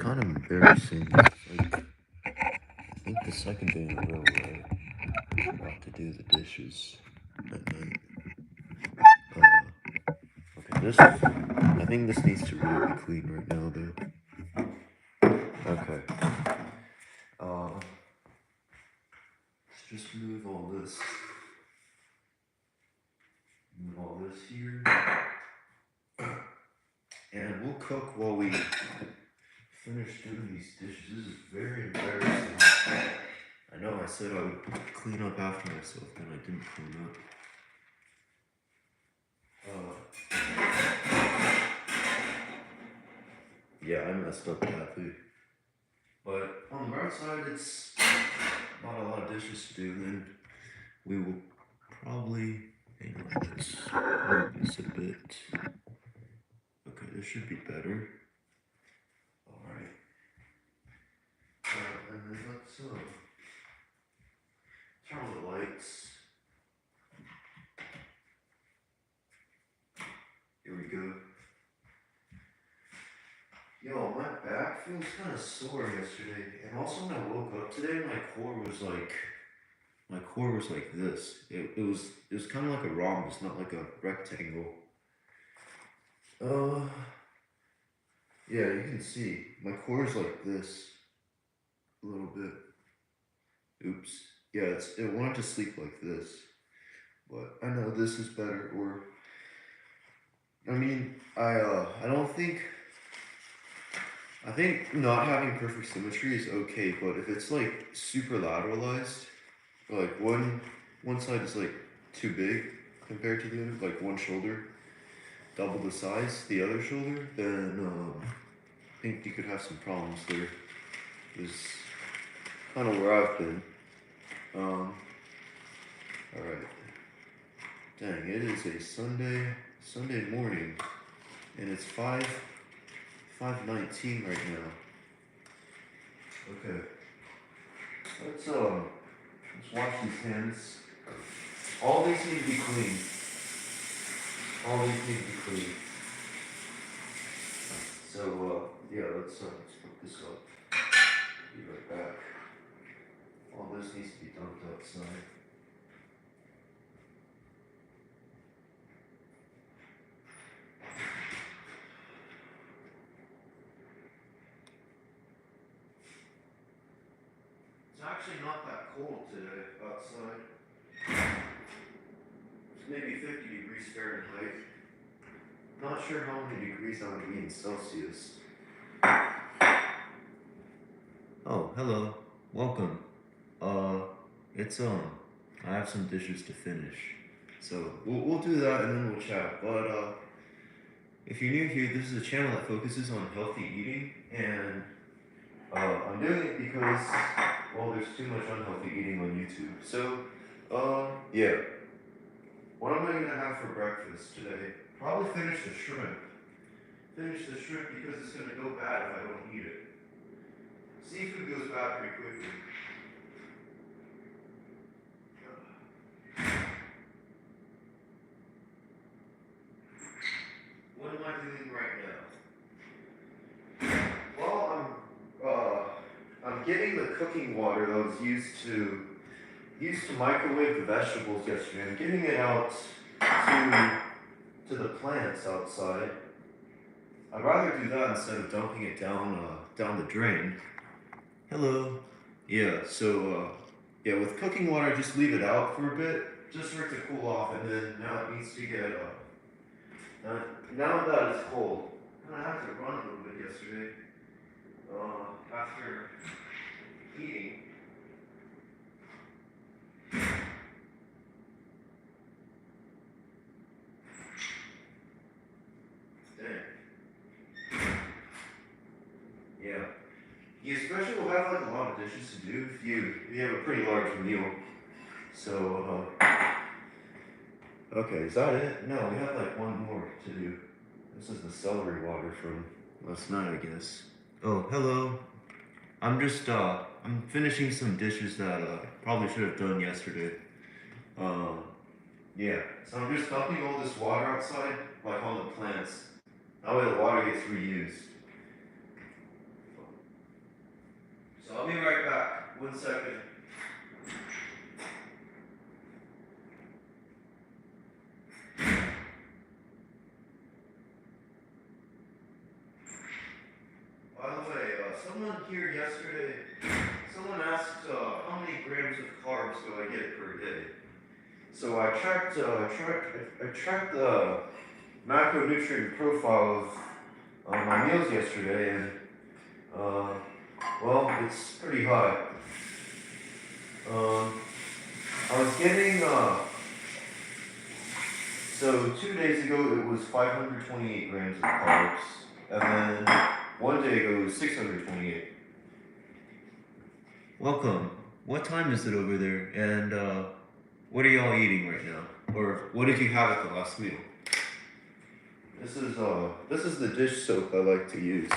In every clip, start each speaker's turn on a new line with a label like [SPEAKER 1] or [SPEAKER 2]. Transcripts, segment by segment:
[SPEAKER 1] kind of embarrassing. It's like, I think the second day in a row where I forgot to do the dishes at night. Okay, I think this needs to really be clean right now, though. Okay. Let's just move all this here, and we'll cook while we finish doing these dishes. This is very embarrassing. I know I said I would clean up after myself, and I didn't clean up. Yeah, I messed up badly. But on the right side, it's not a lot of dishes to do. Then we will probably hang on. Let's move this a bit. Okay, this should be better. All right. And then let's turn on the lights. Here we go. Yo, my back feels kind of sore yesterday, and also when I woke up today, my core was like this. It was kind of like a rhombus, not like a rectangle. Yeah, you can see my core is like this a little bit. Oops. Yeah, it wanted to sleep like this, but I know this is better. Or I mean, I don't think. I think not having perfect symmetry is okay, but if it's like super lateralized, like one side is like too big compared to the other, like one shoulder double the size the other shoulder, then I think you could have some problems there. Is kind of where I've been. All right. Dang, it is a Sunday morning, and it's 5:19 right now. Okay. Let's wash these hands. All these need to be clean. All these need to be clean. So yeah, let's put this up. Be right back. All this needs to be dumped outside. It's actually not that cold today outside. It's maybe 50 degrees Fahrenheit. Not sure how many degrees that would be in Celsius. Oh, hello. Welcome. It's I have some dishes to finish. So we'll do that and then we'll chat. But if you're new here, this is a channel that focuses on healthy eating, and I'm doing it because, well, there's too much unhealthy eating on YouTube. So, yeah. What am I gonna have for breakfast today? Probably finish the shrimp. Finish the shrimp because it's gonna go bad if I don't eat it. Seafood goes bad pretty quickly. What am I doing right now? Well, I'm getting the cooking water that was used to microwave the vegetables yesterday. I'm getting it out to the plants outside. I'd rather do that instead of dumping it down the drain. Hello. Yeah. So yeah, with cooking water, just leave it out for a bit, just for it to cool off, and then now it needs to get now that it's cold. I had to run a little bit yesterday after eating. Dang. Yeah. You especially will have like a lot of dishes to do if you have a pretty large meal. So okay, is that it? No, we have like one more to do. This is the celery water from last night, I guess. Oh, hello. I'm just I'm finishing some dishes that I probably should have done yesterday. Um yeah. So I'm just dumping all this water outside, like on the plants. That way the water gets reused. So I'll be right back. 1 second. By the way, someone here yesterday, someone asked how many grams of carbs do I get per day. So I tracked the macronutrient profile of my meals yesterday, and well, it's pretty high. I was getting so 2 days ago it was 528 grams of carbs, and then one day ago it was 628. Welcome. What time is it over there? And what are y'all eating right now? Or what did you have at the last meal? This is the dish soap I like to use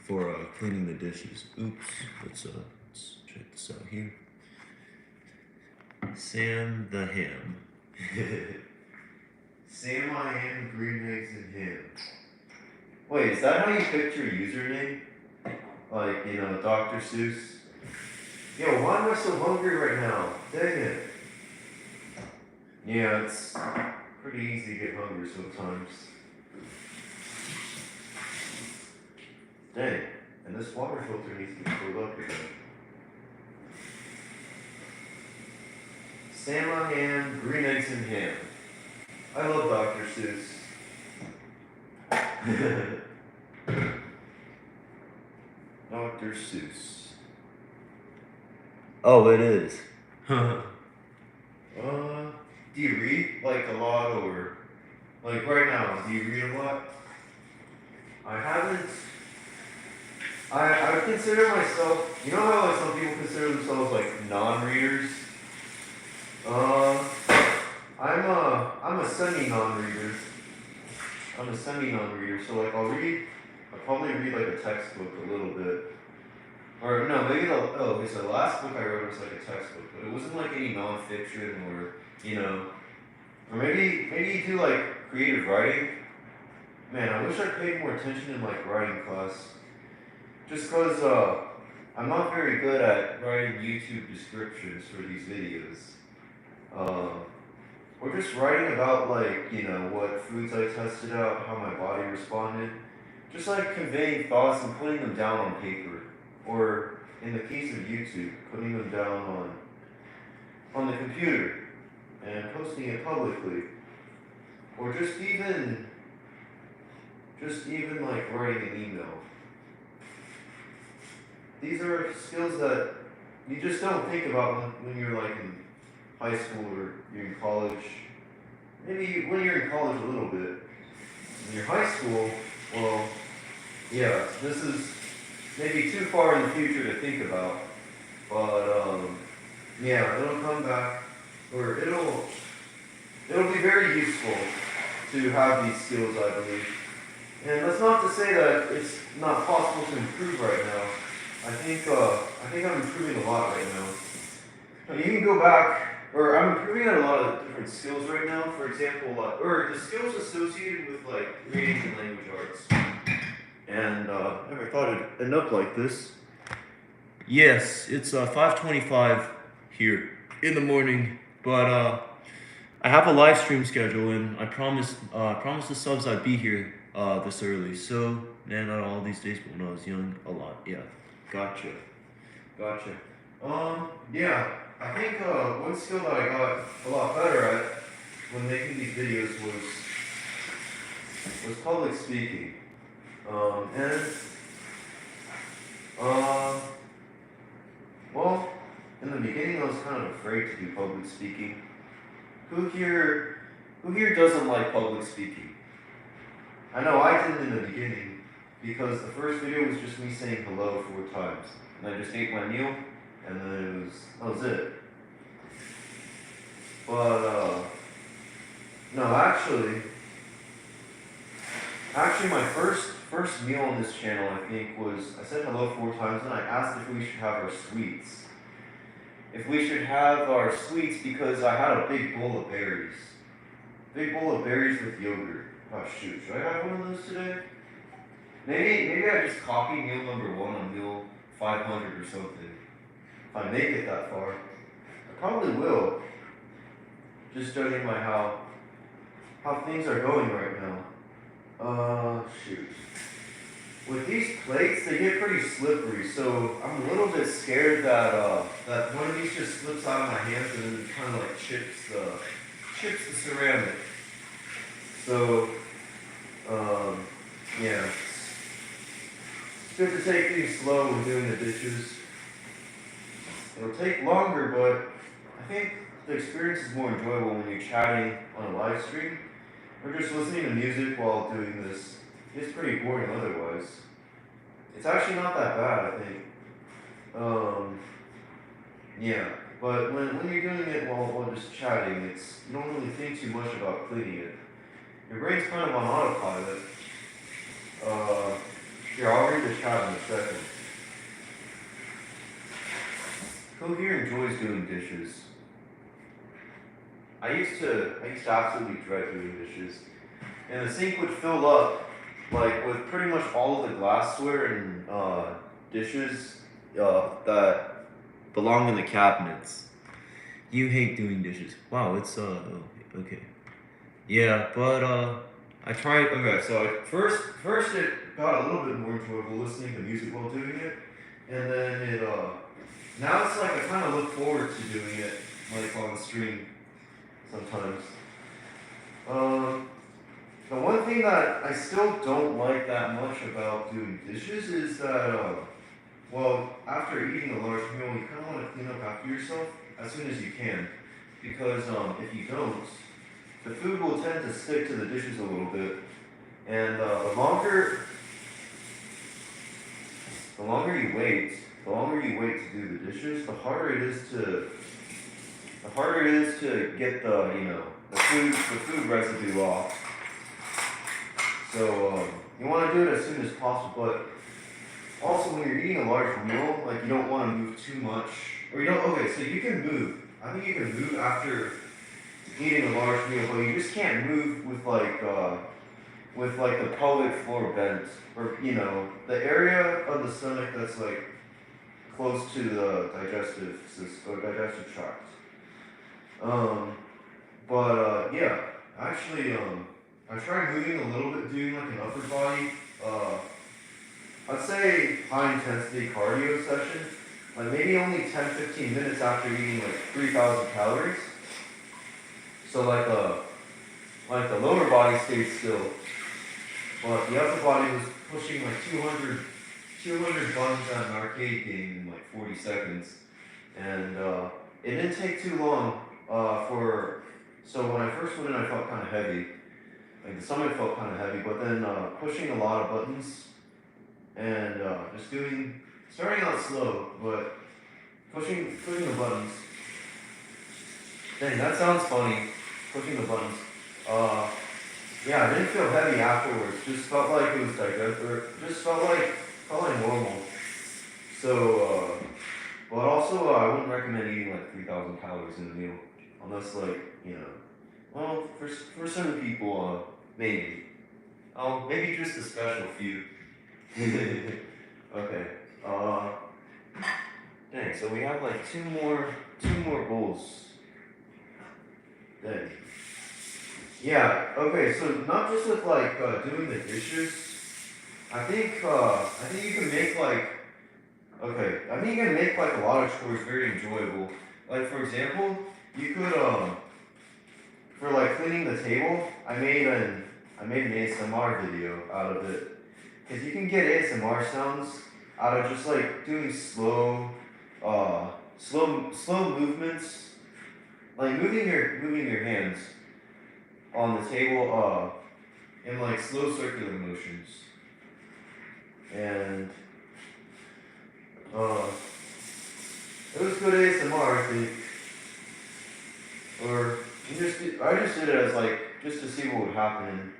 [SPEAKER 1] for cleaning the dishes. Oops. Let's check this out here. Sam the Ham. Sam I am, green eggs and ham. Wait, is that how you picked your username? Like, Dr. Seuss? Yo, why am I so hungry right now? Dang it. Yeah, it's pretty easy to get hungry sometimes. Dang, and this water filter needs to be filled up again. Salmon ham, green eggs and ham. I love Dr. Seuss. Dr. Seuss. Oh, it is. Do you read like a lot, or like right now? Do you read a lot? I haven't. I consider myself. You know how like some people consider themselves like non-readers. I'm a semi-non-reader. So like I'll probably read like a textbook a little bit. Or no, maybe the last book I wrote was like a textbook, but it wasn't like any nonfiction or, or maybe you do like creative writing. Man, I wish I paid more attention in like writing class. Just cause I'm not very good at writing YouTube descriptions for these videos. Or just writing about like, what foods I tested out, how my body responded. Just like conveying thoughts and putting them down on paper. Or in the case of YouTube, putting them down on the computer and posting it publicly. Or just even like writing an email. These are skills that you just don't think about when you're like in high school or you're in college. Maybe when you're in college a little bit. In your high school, well, yeah, this is maybe too far in the future to think about. But yeah, it'll come back, or it'll be very useful to have these skills, I believe. And that's not to say that it's not possible to improve right now. I think I'm improving a lot right now. You can go back, or I'm improving at a lot of different skills right now. For example, or the skills associated with like reading and language arts. And never thought it'd end up like this. Yes, it's 5:25 here in the morning, but I have a live stream schedule, and I promised the subs I'd be here this early. So, man, not all these days, but when I was young, a lot. Yeah, gotcha. Yeah, I think one skill that I got a lot better at when making these videos was public speaking. Well, in the beginning I was kind of afraid to do public speaking. Who here doesn't like public speaking? I know I didn't in the beginning, because the first video was just me saying hello 4 times. And I just ate my meal, and then that was it. But, no, actually my first meal on this channel, I think, was, I said hello 4 times, and I asked if we should have our sweets. Because I had a big bowl of berries. Big bowl of berries with yogurt. Oh shoot, should I have one of those today? Maybe I just copy meal number 1 on meal 500 or something. If I make it that far, I probably will. Just judging by how things are going right now. Shoot. With these plates, they get pretty slippery, so I'm a little bit scared that one of these just slips out of my hands and then kind of like chips the ceramic. So, yeah, it's good to take things slow when doing the dishes. It'll take longer, but I think the experience is more enjoyable when you're chatting on a live stream or just listening to music while doing this. It's pretty boring otherwise. It's actually not that bad, I think. Um, yeah, but when you're doing it while just chatting, you don't really think too much about cleaning it. Your brain's kind of on autopilot. Uh, Here, I'll read the chat in a second. Who here enjoys doing dishes? I used to absolutely dread doing dishes. And the sink would fill up like with pretty much all of the glassware and dishes that belong in the cabinets. You hate doing dishes. Wow, it's okay. Yeah, but I tried. Okay, so first it got a little bit more enjoyable listening to music while doing it, and then it now it's like I kind of look forward to doing it like on stream sometimes. Um, the one thing that I still don't like that much about doing dishes is that well, after eating a large meal, you kind of want to clean up after yourself as soon as you can, because if you don't, the food will tend to stick to the dishes a little bit, and the longer you wait to do the dishes, the harder it is to get the food residue off. So you want to do it as soon as possible, but also when you're eating a large meal, like you don't want to move too much, or you don't. Okay, so you can move. I think you can move after eating a large meal, but you just can't move with the pelvic floor bent, or the area of the stomach that's like close to the digestive system or digestive tract. Yeah, actually, I tried moving a little bit, doing like an upper body, I'd say high intensity cardio session, like maybe only 10-15 minutes after eating like 3,000 calories. So like the lower body stayed still, but the upper body was pushing like 200 buttons at an arcade game in like 40 seconds. And it didn't take too long so when I first went in I felt kind of heavy. Like the stomach felt kind of heavy, but then pushing a lot of buttons and starting out slow, but pushing the buttons. Dang, that sounds funny. Pushing the buttons. Yeah, I didn't feel heavy afterwards. Just felt like it was just felt like normal. So, but also I wouldn't recommend eating like 3,000 calories in a meal, unless well, for some people, maybe. Oh, maybe just a special few. Okay. Dang. So we have like two more bowls. Dang. Yeah. Okay. So not just with like doing the dishes. I think you can make like. Okay. I think you can make like a lot of chores very enjoyable. Like for example, you could for like cleaning the table, I made an ASMR video out of it. Because you can get ASMR sounds out of just like doing slow movements, like moving your hands on the table in like slow circular motions, and it was good ASMR, I think. Or I just did it as like just to see what would happen.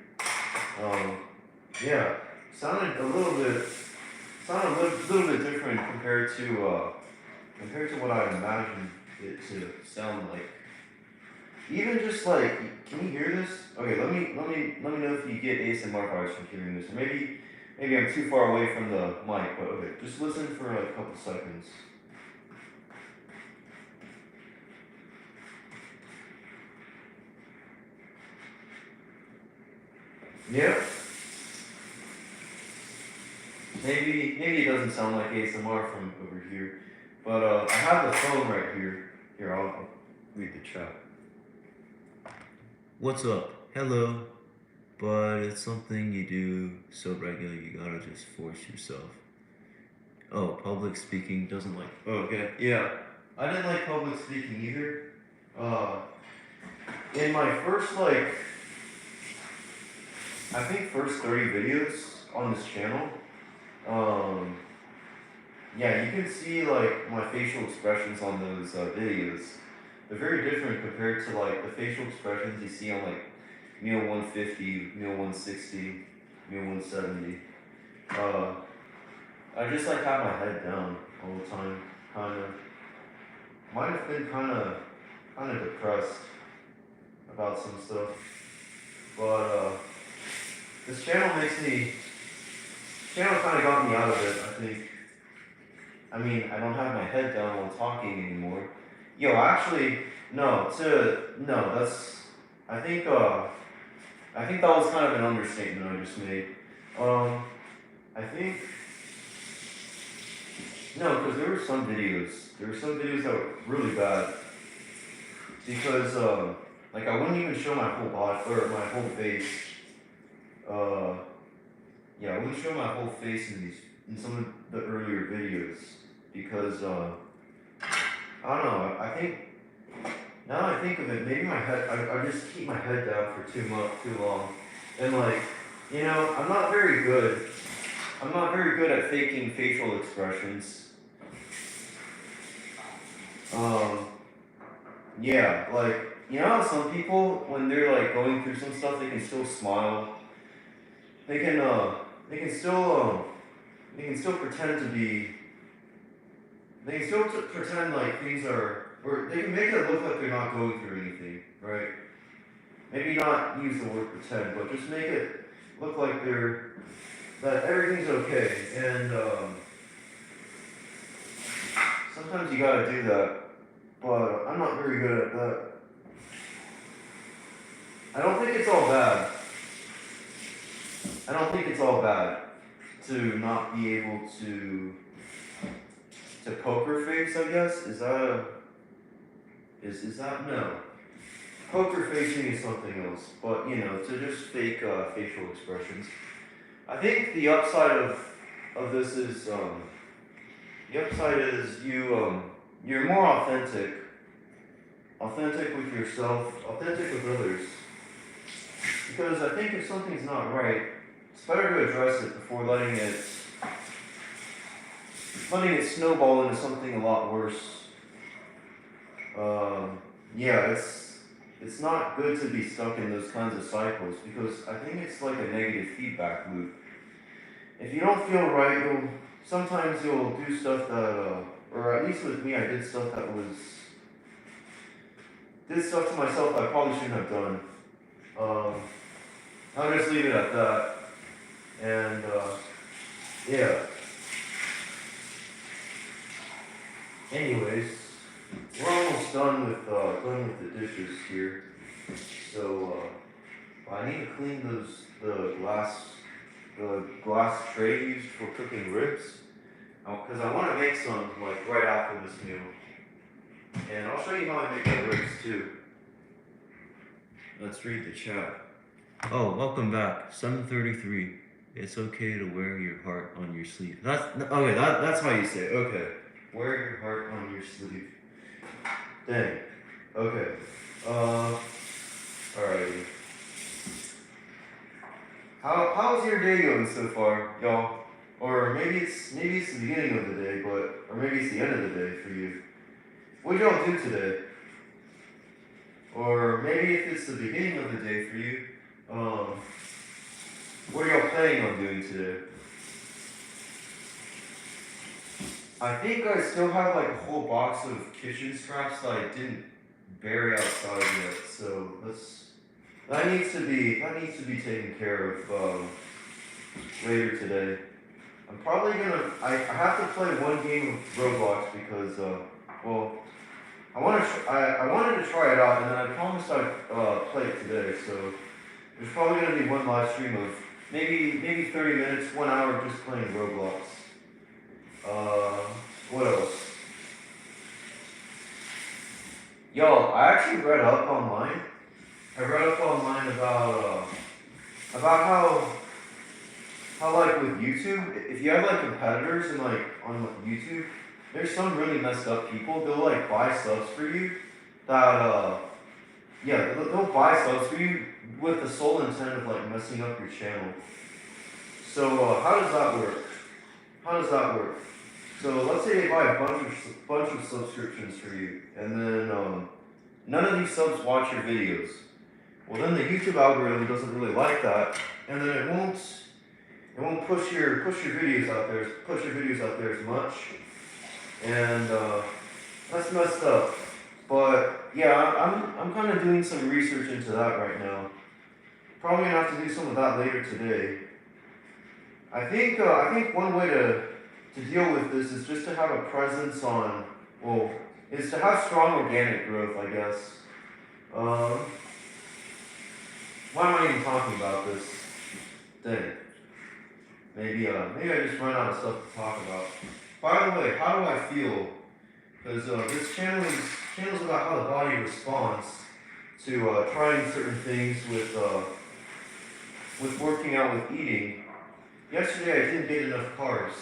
[SPEAKER 1] Yeah, sounded a little bit different compared to what I imagined it to sound like. Even just like, can you hear this? Okay, let me know if you get ASMR vibes from hearing this, or Maybe I'm too far away from the mic, but okay. Just listen for like a couple seconds. Yeah. Maybe it doesn't sound like ASMR from over here, but I have the phone right here. Here, I'll read the chat. What's up? Hello. But it's something you do so regular you gotta just force yourself. Oh, public speaking doesn't like. Oh, okay. Yeah. I didn't like public speaking either. Uh, in my first, like, I think first 30 videos on this channel, um, yeah, you can see, like, my facial expressions on those videos. They're very different compared to, like, the facial expressions you see on, like, Meal 150, Meal 160, Meal 170. I just, like, have my head down all the time, kind of. Might have been kind of depressed about some stuff, but this channel kind of got me out of it, I think. I mean, I don't have my head down while talking anymore. Yo, actually, no, I think that was kind of an understatement I just made. I think, no, because there were some videos that were really bad, because, like, I wouldn't even show my whole body, or my whole face. Yeah, I wouldn't show my whole face in some of the earlier videos, because, I don't know, I think, now that I think of it, maybe I just keep my head down for too long, and, like, you know, I'm not very good at faking facial expressions. Yeah, like, you know how some people, when they're, like, going through some stuff, they can still smile. They can, they can still, they can still pretend to be, they can still pretend like things are, or they can make it look like they're not going through anything, right? Maybe not use the word pretend, but just make it look like that everything's okay. And, sometimes you gotta do that, but I'm not very good at that. I don't think it's all bad. I don't think it's all bad to not be able to poker face, I guess. Is that no? Poker facing is something else, but you know, to just fake facial expressions. I think the upside of this is you're more authentic with yourself, authentic with others. Because I think if something's not right, it's better to address it before letting it snowball into something a lot worse. Yeah, it's not good to be stuck in those kinds of cycles, because I think it's like a negative feedback loop. If you don't feel right, sometimes you'll do stuff that, or at least with me, I did stuff to myself I probably shouldn't have done. I'll just leave it at that. And, yeah. Anyways, we're almost done with the dishes here. So, I need to clean the glass tray used for cooking ribs. Because I want to make some, like, right after this meal. And I'll show you how I make my ribs, too. Let's read the chat. Oh, welcome back. 7:33. It's okay to wear your heart on your sleeve. That's how you say it. Okay. Wear your heart on your sleeve. Dang. Okay. Alrighty. How's your day going so far, y'all? Or maybe it's the beginning of the day, or maybe it's the end of the day for you. What did y'all do today? Or maybe if it's the beginning of the day for you, what are y'all planning on doing today? I think I still have like a whole box of kitchen scraps that I didn't bury outside yet, so that needs to be taken care of. later today. I'm probably gonna. I have to play one game of Roblox because well, I wanted to try it out, and then I promised I'd play it today. So there's probably gonna be one live stream of maybe 30 minutes, 1 hour of just playing Roblox. Uh, what else? Yo, I actually read up online. I read up online about how like with YouTube, if you have like competitors and like on YouTube, there's some really messed up people. They'll like buy subs for you that yeah, they'll buy subs for you with the sole intent of like messing up your channel. So how does that work? How does that work? So let's say they buy a bunch of subscriptions for you, and then none of these subs watch your videos. Well, then the YouTube algorithm doesn't really like that, and then it won't push your videos out there as much, and that's messed up. But yeah, I'm kind of doing some research into that right now. Probably gonna have to do some of that later today. I think one way to deal with this is just to have a presence on, well, is to have strong organic growth, I guess. Why am I even talking about this? Dang. Maybe I just run out of stuff to talk about. By the way, how do I feel? Because this channel's about how the body responds to trying certain things with working out, with eating. Yesterday I didn't get enough carbs,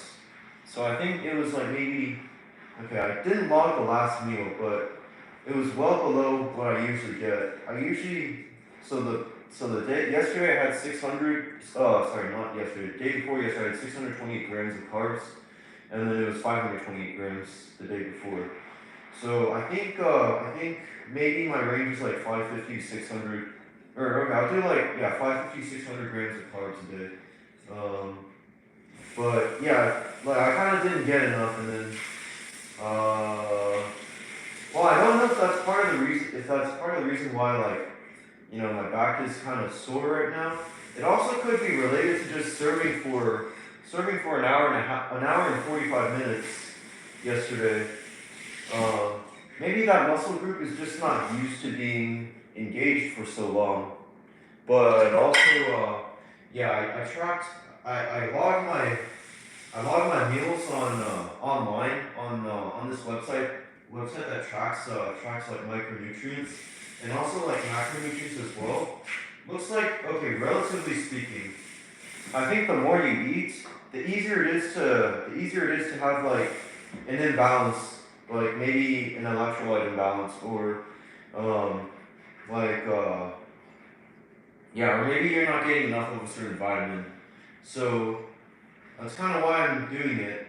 [SPEAKER 1] so I think it was like maybe, okay, I didn't log the last meal, but it was well below what I usually get. So the day, yesterday I had 600, sorry, not yesterday, the day before yesterday I had 628 grams of carbs, and then it was 528 grams the day before. So I think maybe my range is like 550 to 600, or okay, I'll do like, yeah, 550, 600 grams of carbs a day. But yeah, like I kind of didn't get enough, and then, well, I don't know if that's part of the reason why, like, you know, my back is kind of sore right now. It also could be related to just serving for an hour an hour and 45 minutes yesterday. Maybe that muscle group is just not used to being engaged for so long. But also, yeah, I log my meals on online on this website that tracks like micronutrients and also like macronutrients as well. Looks like, okay, relatively speaking, I think the more you eat, the easier it is to have like an imbalance, like maybe an electrolyte imbalance, or like yeah, or maybe you're not getting enough of a certain vitamin. So that's kind of why I'm doing it.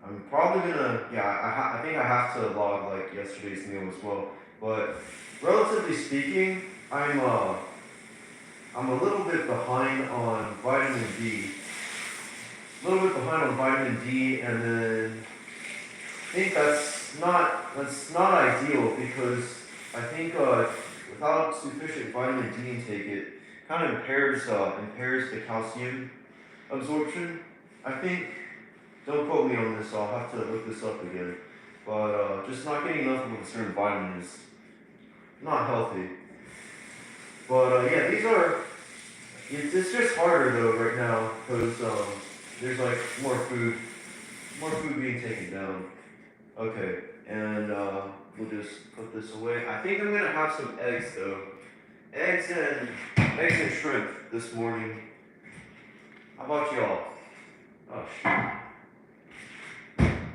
[SPEAKER 1] I'm probably gonna, yeah, I think I have to log like yesterday's meal as well. But relatively speaking, I'm a little bit behind on vitamin D. A little bit behind on vitamin D, and then I think that's not ideal, because I think without sufficient vitamin D intake, it kind of impairs the calcium absorption. I think, don't quote me on this, so I'll have to look this up again. But just not getting enough of a certain vitamin is not healthy. But yeah, it's just harder though right now, because there's like more food being taken down. Okay, and we'll just put this away. I think I'm gonna have some eggs though. Eggs and shrimp this morning. How about y'all? Oh shoot.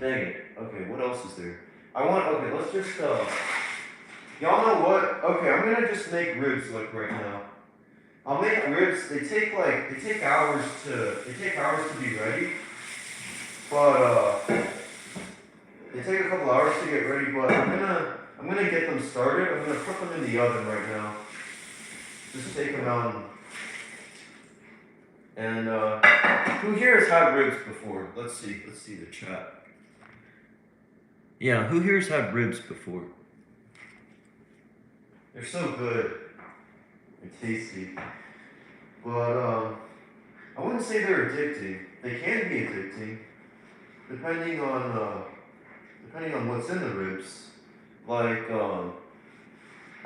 [SPEAKER 1] Dang it. Okay, what else is there? Okay, let's just y'all know what? Okay, I'm gonna just make ribs like right now. I'll make ribs. They take hours to be ready. But they take a couple hours to get ready, but I'm gonna get them started. I'm gonna put them in the oven right now. Just take them out, and who here has had ribs before? Let's see the chat. Yeah, who here's had ribs before? They're so good and tasty. But I wouldn't say they're addicting. They can be addicting, depending on what's in the ribs. Like,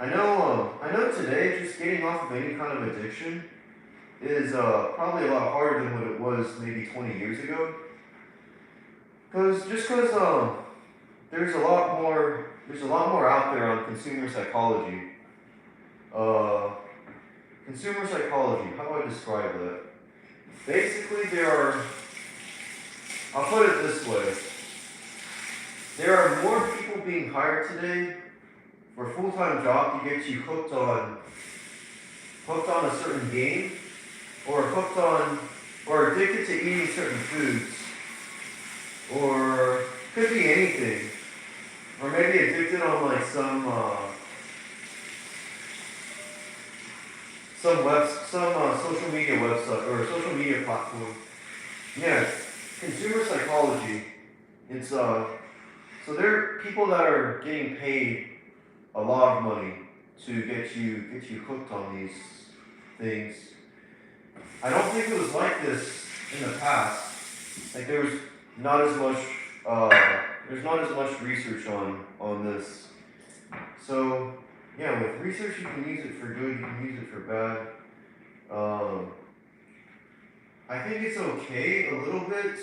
[SPEAKER 1] I know today just getting off of any kind of addiction is probably a lot harder than what it was maybe 20 years ago. Cause there's a lot more out there on consumer psychology. Uh, Consumer psychology. How do I describe that? Basically, I'll put it this way. There are more people being hired today for a full-time job to get you hooked on a certain game, or addicted to eating certain foods, or could be anything, or maybe addicted on like some social media website or social media platform. Yeah, consumer psychology. It's so there are people that are getting paid a lot of money to get you hooked on these things. I don't think it was like this in the past. Like not as much there's not as much research on this. So yeah, with research you can use it for good, you can use it for bad. I think it's okay a little bit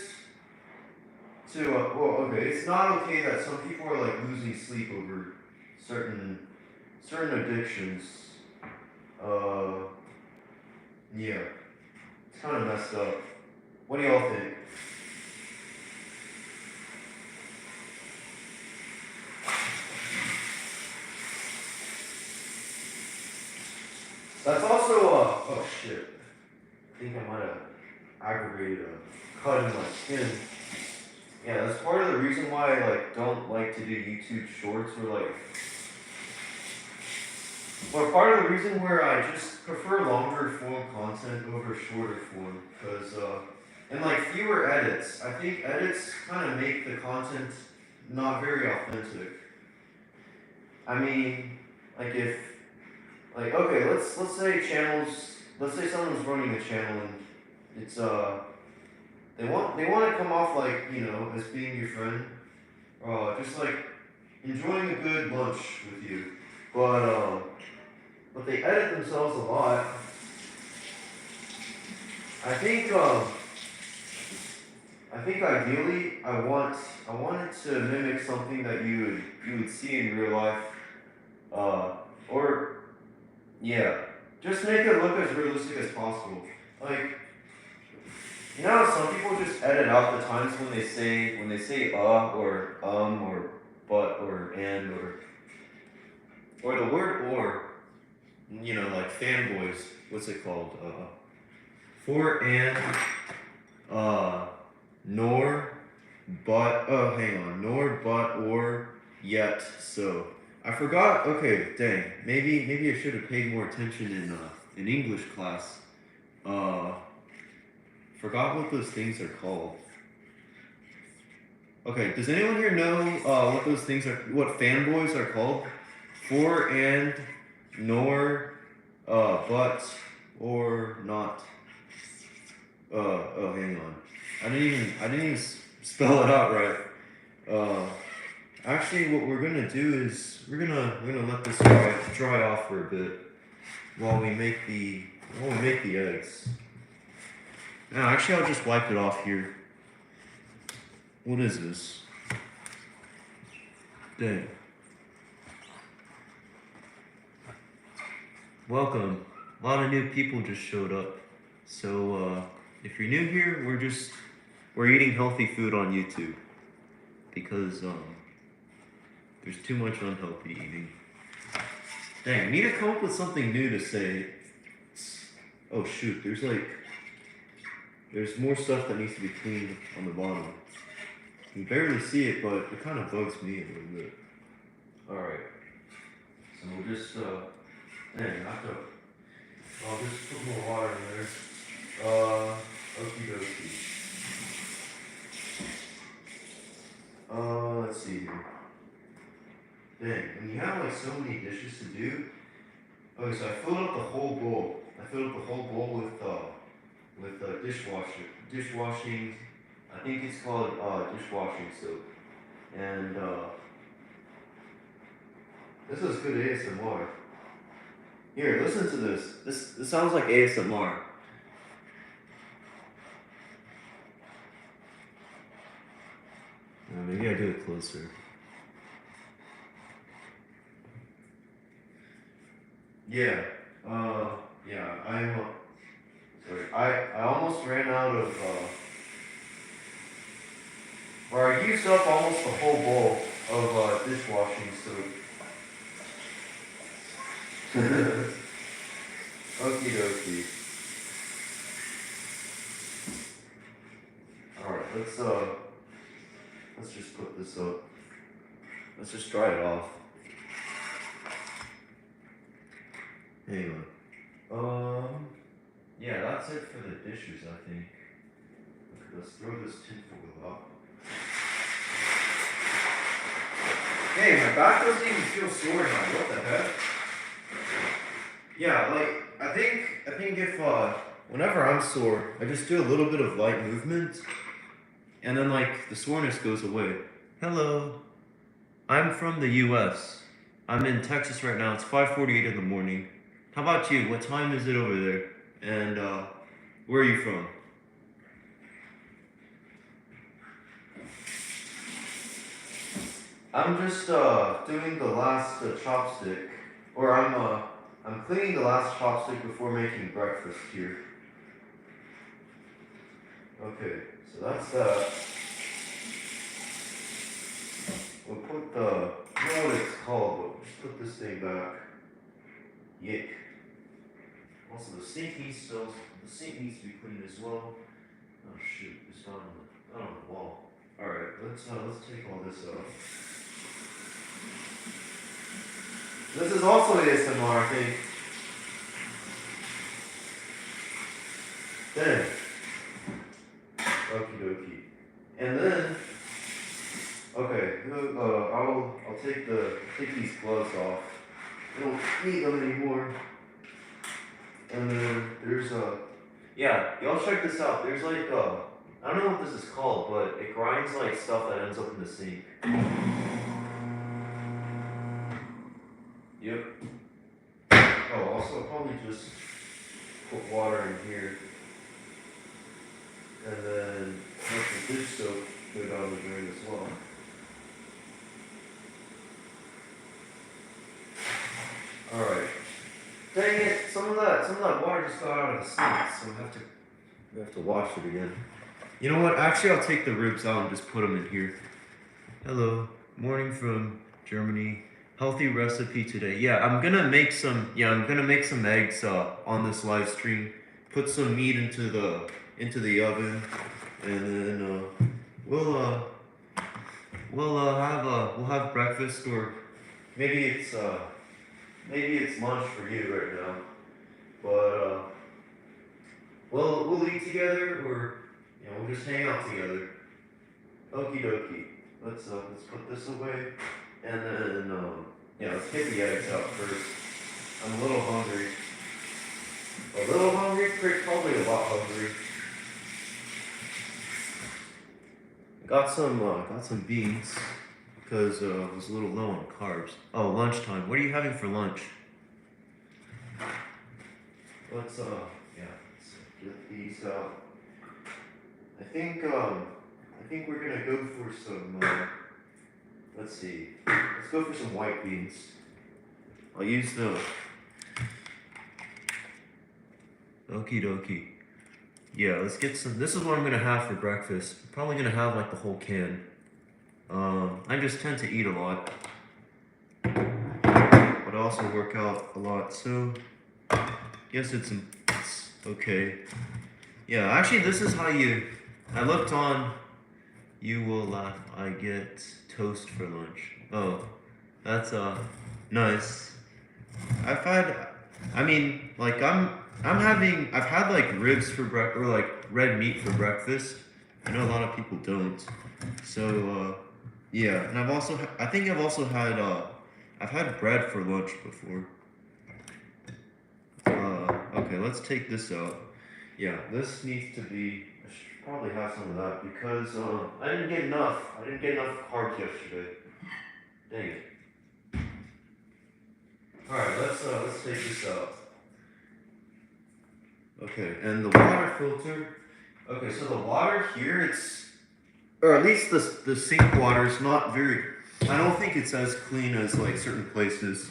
[SPEAKER 1] to it's not okay that some people are like losing sleep over certain addictions. Uh, yeah, it's kind of messed up. What do y'all think? That's also oh shit. I think I might have aggravated a cut in my skin. Yeah, that's part of the reason why I like don't like to do YouTube shorts or part of the reason where I just prefer longer form content over shorter form, because and like fewer edits. I think edits kind of make the content not very authentic. I mean, like if like okay, let's say someone's running a channel and it's they want to come off like, as being your friend, just like enjoying a good lunch with you, but they edit themselves a lot. I think ideally I want it to mimic something that you would see in real life, or yeah, just make it look as realistic as possible. Like, how some people just edit out the times when they say or or but or and or the word or, like fanboys. What's it called? For and nor but hang on, nor but or yet so. I forgot. Okay, dang. Maybe I should have paid more attention in English class. Uh, Forgot what those things are called. Okay, does anyone here know what those things are? What fanboys are called? For and nor, but or not. Oh, hang on. I didn't even spell it out right. Actually, what we're gonna do is we're gonna let this dry off for a bit while we make the eggs. Now, actually, I'll just wipe it off here. What is this? Dang. Welcome. A lot of new people just showed up. So, if you're new here, we're eating healthy food on YouTube. Because, there's too much unhealthy eating. Dang, I need to come up with something new to say. Oh shoot, there's more stuff that needs to be cleaned on the bottom. You can barely see it, but it kind of bugs me a little bit. Alright. So we'll just, I'll just put more water in there. Okie dokie. Let's see here. Dang, when you have like so many dishes to do. Okay, so I filled up the whole bowl. with with dishwashing. I think it's called dishwashing soap. And this is good ASMR. Here, listen to this. This sounds like ASMR. Maybe I do it closer. Yeah. Yeah. I'm. Sorry. I almost ran out of. Or I used up almost the whole bowl of dishwashing soap. Okie dokie. Alright, let's just put this up. Let's just dry it off. Anyway. Yeah, that's it for the dishes, I think. Okay, let's throw this tinfoil up. Hey, my back doesn't even feel sore now. What the heck? Yeah, like I think if whenever I'm sore, I just do a little bit of light movement, and then like the soreness goes away. Hello, I'm from the U.S. I'm in Texas right now. It's 5:48 in the morning. How about you? What time is it over there? And where are you from? I'm just doing the last chopstick, or I'm cleaning the last chopstick before making breakfast here. Okay, so that's that. We'll put the, I don't know what it's called, but just put this thing back. Yick. Also, the sink needs to be cleaned as well. Oh shoot, it's not on the wall. All right, let's take all this out. This is also ASMR, I think. Then, okie dokie, and then, okay, I'll take these gloves off. I don't need them anymore. And then there's yeah, y'all check this out. There's like I don't know what this is called, but it grinds like stuff that ends up in the sink. Yep. Oh, also I'll probably just put water in here. And then let the dish soap go down the drain as well. Alright. Dang it, some of that water just got out of the sink, so we have to wash it again. You know what? Actually, I'll take the ribs out and just put them in here. Hello, morning from Germany. Healthy recipe today. Yeah, I'm gonna make some eggs on this live stream. Put some meat into the oven, and then we'll have breakfast, or maybe it's lunch for you right now. But we'll eat together, or we'll just hang out together. Okie dokie. Let's put this away, and then let's get the eggs out first. I'm a little hungry. Probably a lot hungry. Got some beans because I was a little low on carbs. Oh, lunchtime. What are you having for lunch? Let's get these out. I think we're gonna go for some. Let's see. Let's go for some white beans. I'll use the. Okie dokie. Yeah, let's get some. This is what I'm gonna have for breakfast. I'm probably gonna have like the whole can. I just tend to eat a lot, but I also work out a lot, so guess it's okay. Yeah, actually, this is how you. I looked on. You will laugh. I get toast for lunch. Oh, that's nice. I've had. I mean, like I've had like ribs for breakfast, or like red meat for breakfast. I know a lot of people don't. So yeah, and I think I've also had I've had bread for lunch before. Okay, let's take this out. Yeah, this needs to be. I should probably have some of that because I didn't get enough. I didn't get enough carbs yesterday. Dang it. All right, let's take this out. Okay, and the water filter. Okay, so the water here, or at least the sink water is not very. I don't think it's as clean as like certain places.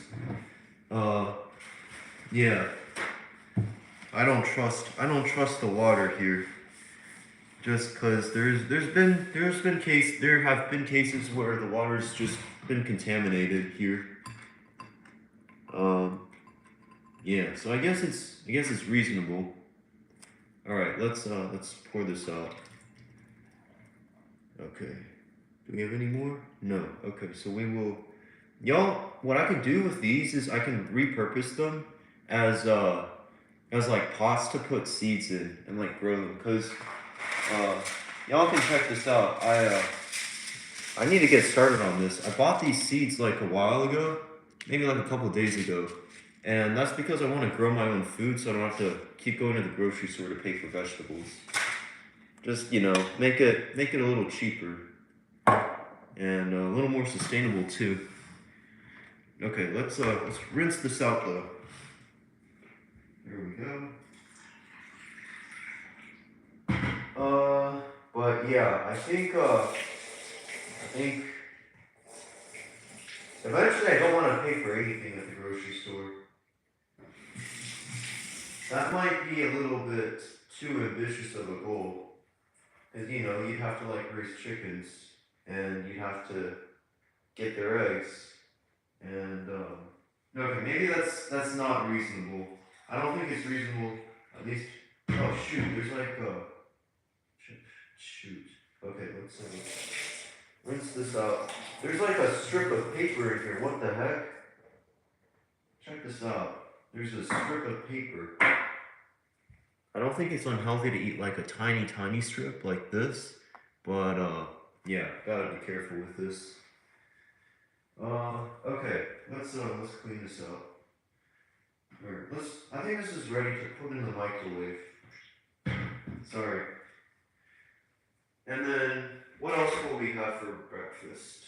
[SPEAKER 1] Uh, yeah. I don't trust the water here. Just because there have been cases where the water's just been contaminated here. Um, yeah. So I guess it's reasonable. All right. Let's pour this out. Okay. Do we have any more? No. Okay. So we will. Y'all, what I can do with these is I can repurpose them as like pots to put seeds in and like grow them. Cause uh, y'all can check this out. I need to get started on this. I bought these seeds like a while ago, maybe like a couple days ago, and that's because I want to grow my own food, so I don't have to keep going to the grocery store to pay for vegetables. Just make it a little cheaper and a little more sustainable too. Okay, let's rinse this out though. There we go. But yeah, I think eventually I don't want to pay for anything at the grocery store. That might be a little bit too ambitious of a goal. Cause you'd have to like raise chickens and you'd have to get their eggs and okay, maybe that's not reasonable. I don't think it's reasonable. At least, oh shoot, there's like shoot. Okay, let's rinse this out. There's like a strip of paper in here. What the heck? Check this out. There's a strip of paper. I don't think it's unhealthy to eat like a tiny, tiny strip like this, but yeah, gotta be careful with this. Okay, let's clean this out. Alright, I think this is ready to put in the microwave. Sorry. And then, what else will we have for breakfast?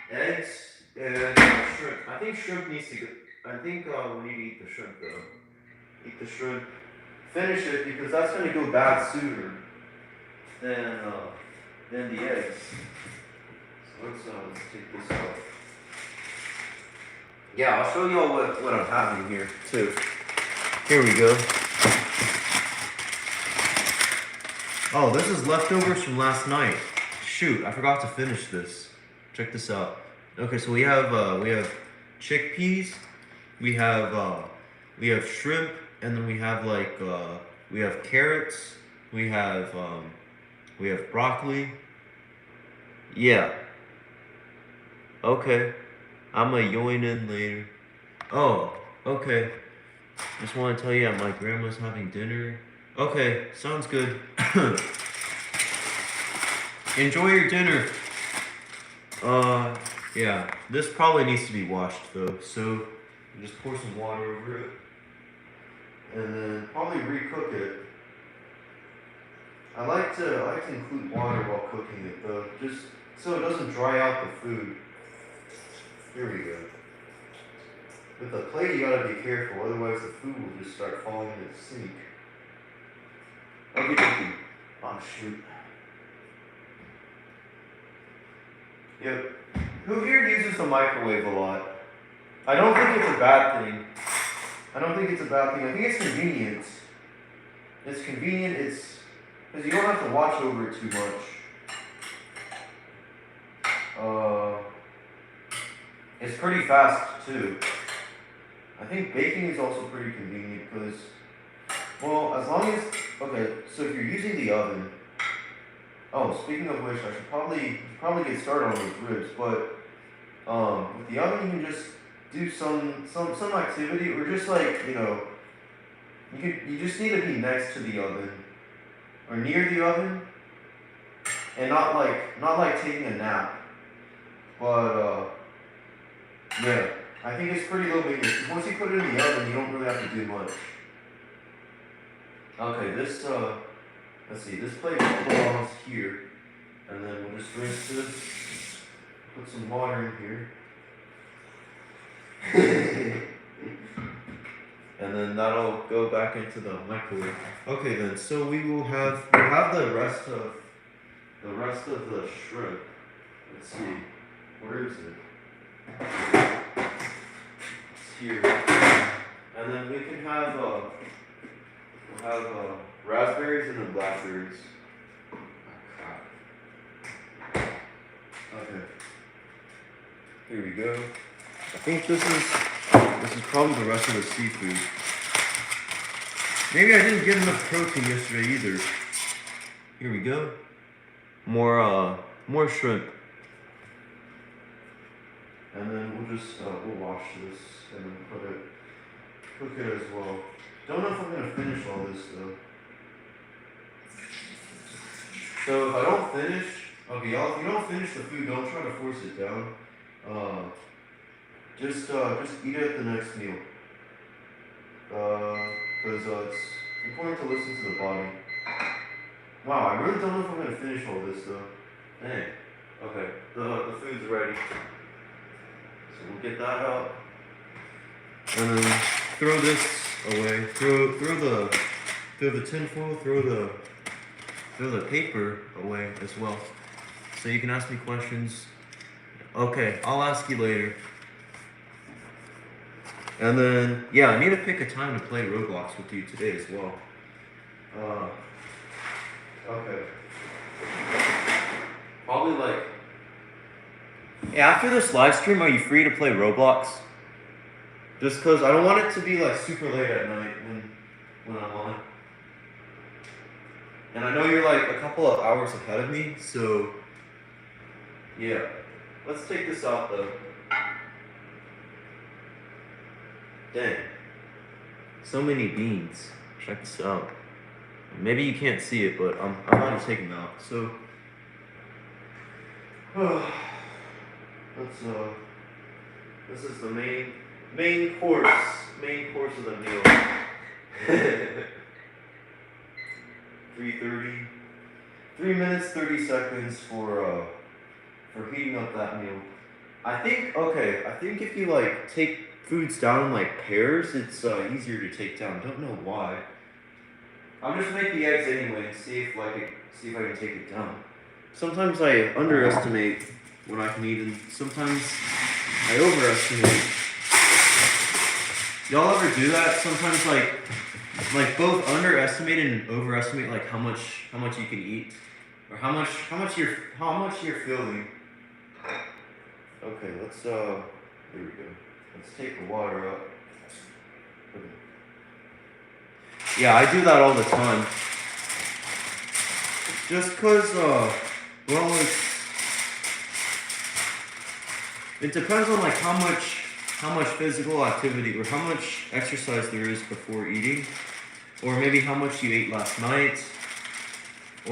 [SPEAKER 1] Eggs and shrimp. I think shrimp needs to go. I think we need to eat the shrimp though. Eat the shrimp. Finish it because that's gonna go bad sooner than the eggs. So let's take this out. Yeah, I'll show y'all what I'm having here too. Here we go. Oh, this is leftovers from last night. Shoot, I forgot to finish this. Check this out. Okay, so we have chickpeas, we have shrimp, and then we have we have carrots, we have broccoli. Yeah. Okay. I'm gonna join in later. Oh, okay. Just want to tell you that my grandma's having dinner. Okay, sounds good. Enjoy your dinner. Yeah. This probably needs to be washed though, so just pour some water over it, and then probably recook it. I like to include water while cooking it though, just so it doesn't dry out the food. Here we go. With the plate, you gotta be careful, otherwise the food will just start falling in the sink. Okay. Oh shoot. Yep. Who here uses the microwave a lot? I don't think it's a bad thing. I think it's convenient. It's convenient, because you don't have to watch over it too much. It's pretty fast too. I think baking is also pretty convenient because, well, as long as, okay, so if you're using the oven, oh, speaking of which, I should probably get started on those ribs, but with the oven you can just do some activity, or just like, you just need to be next to the oven or near the oven and not like taking a nap. But yeah, I think it's pretty low maintenance. Once you put it in the oven, you don't really have to do much. Okay, this let's see, this plate belongs here, and then we'll just rinse this, put some water in here, and then that'll go back into the microwave. Okay then, so we'll have the rest of the shrimp. Let's see, where is it? It's here, and then we can have we'll have raspberries and then blackberries. Oh, crap. Okay. Here we go. I think this is probably the rest of the seafood. Maybe I didn't get enough protein yesterday either. Here we go. More shrimp. And then we'll just we'll wash this and then cook it as well. Don't know if I'm gonna finish all this though. So if I don't finish, okay, y'all, if you don't finish the food, don't try to force it down. Just eat it at the next meal. Because it's important to listen to the body. Wow, I really don't know if I'm gonna finish all this though. Dang. Okay, the food's ready. So we'll get that out. And then throw this away. Throw the tinfoil, throw the paper away as well. So you can ask me questions. Okay, I'll ask you later. And then, yeah, I need to pick a time to play Roblox with you today as well. Okay. Probably like... Yeah, after this live stream, are you free to play Roblox? Just because I don't want it to be like super late at night when I'm on. And I know you're like a couple of hours ahead of me, so... Yeah. Let's take this out though. Dang. So many beans. Check this out. Maybe you can't see it, but I'm about to take them out. So let's this is the main course of the meal. 3:30. 3 minutes 30 seconds for heating up that meal. I think if you like take foods down in like pairs, it's easier to take down. Don't know why. I'll just make the eggs anyway and see if I can take it down. Sometimes I underestimate what I can eat, and sometimes I overestimate. Y'all ever do that? Sometimes like both underestimate and overestimate like how much you can eat, or how much you're feeling. Okay, let's here we go. Let's take the water up. Okay. Yeah, I do that all the time. Just cause well, it depends on like how much physical activity or how much exercise there is before eating, or maybe how much you ate last night,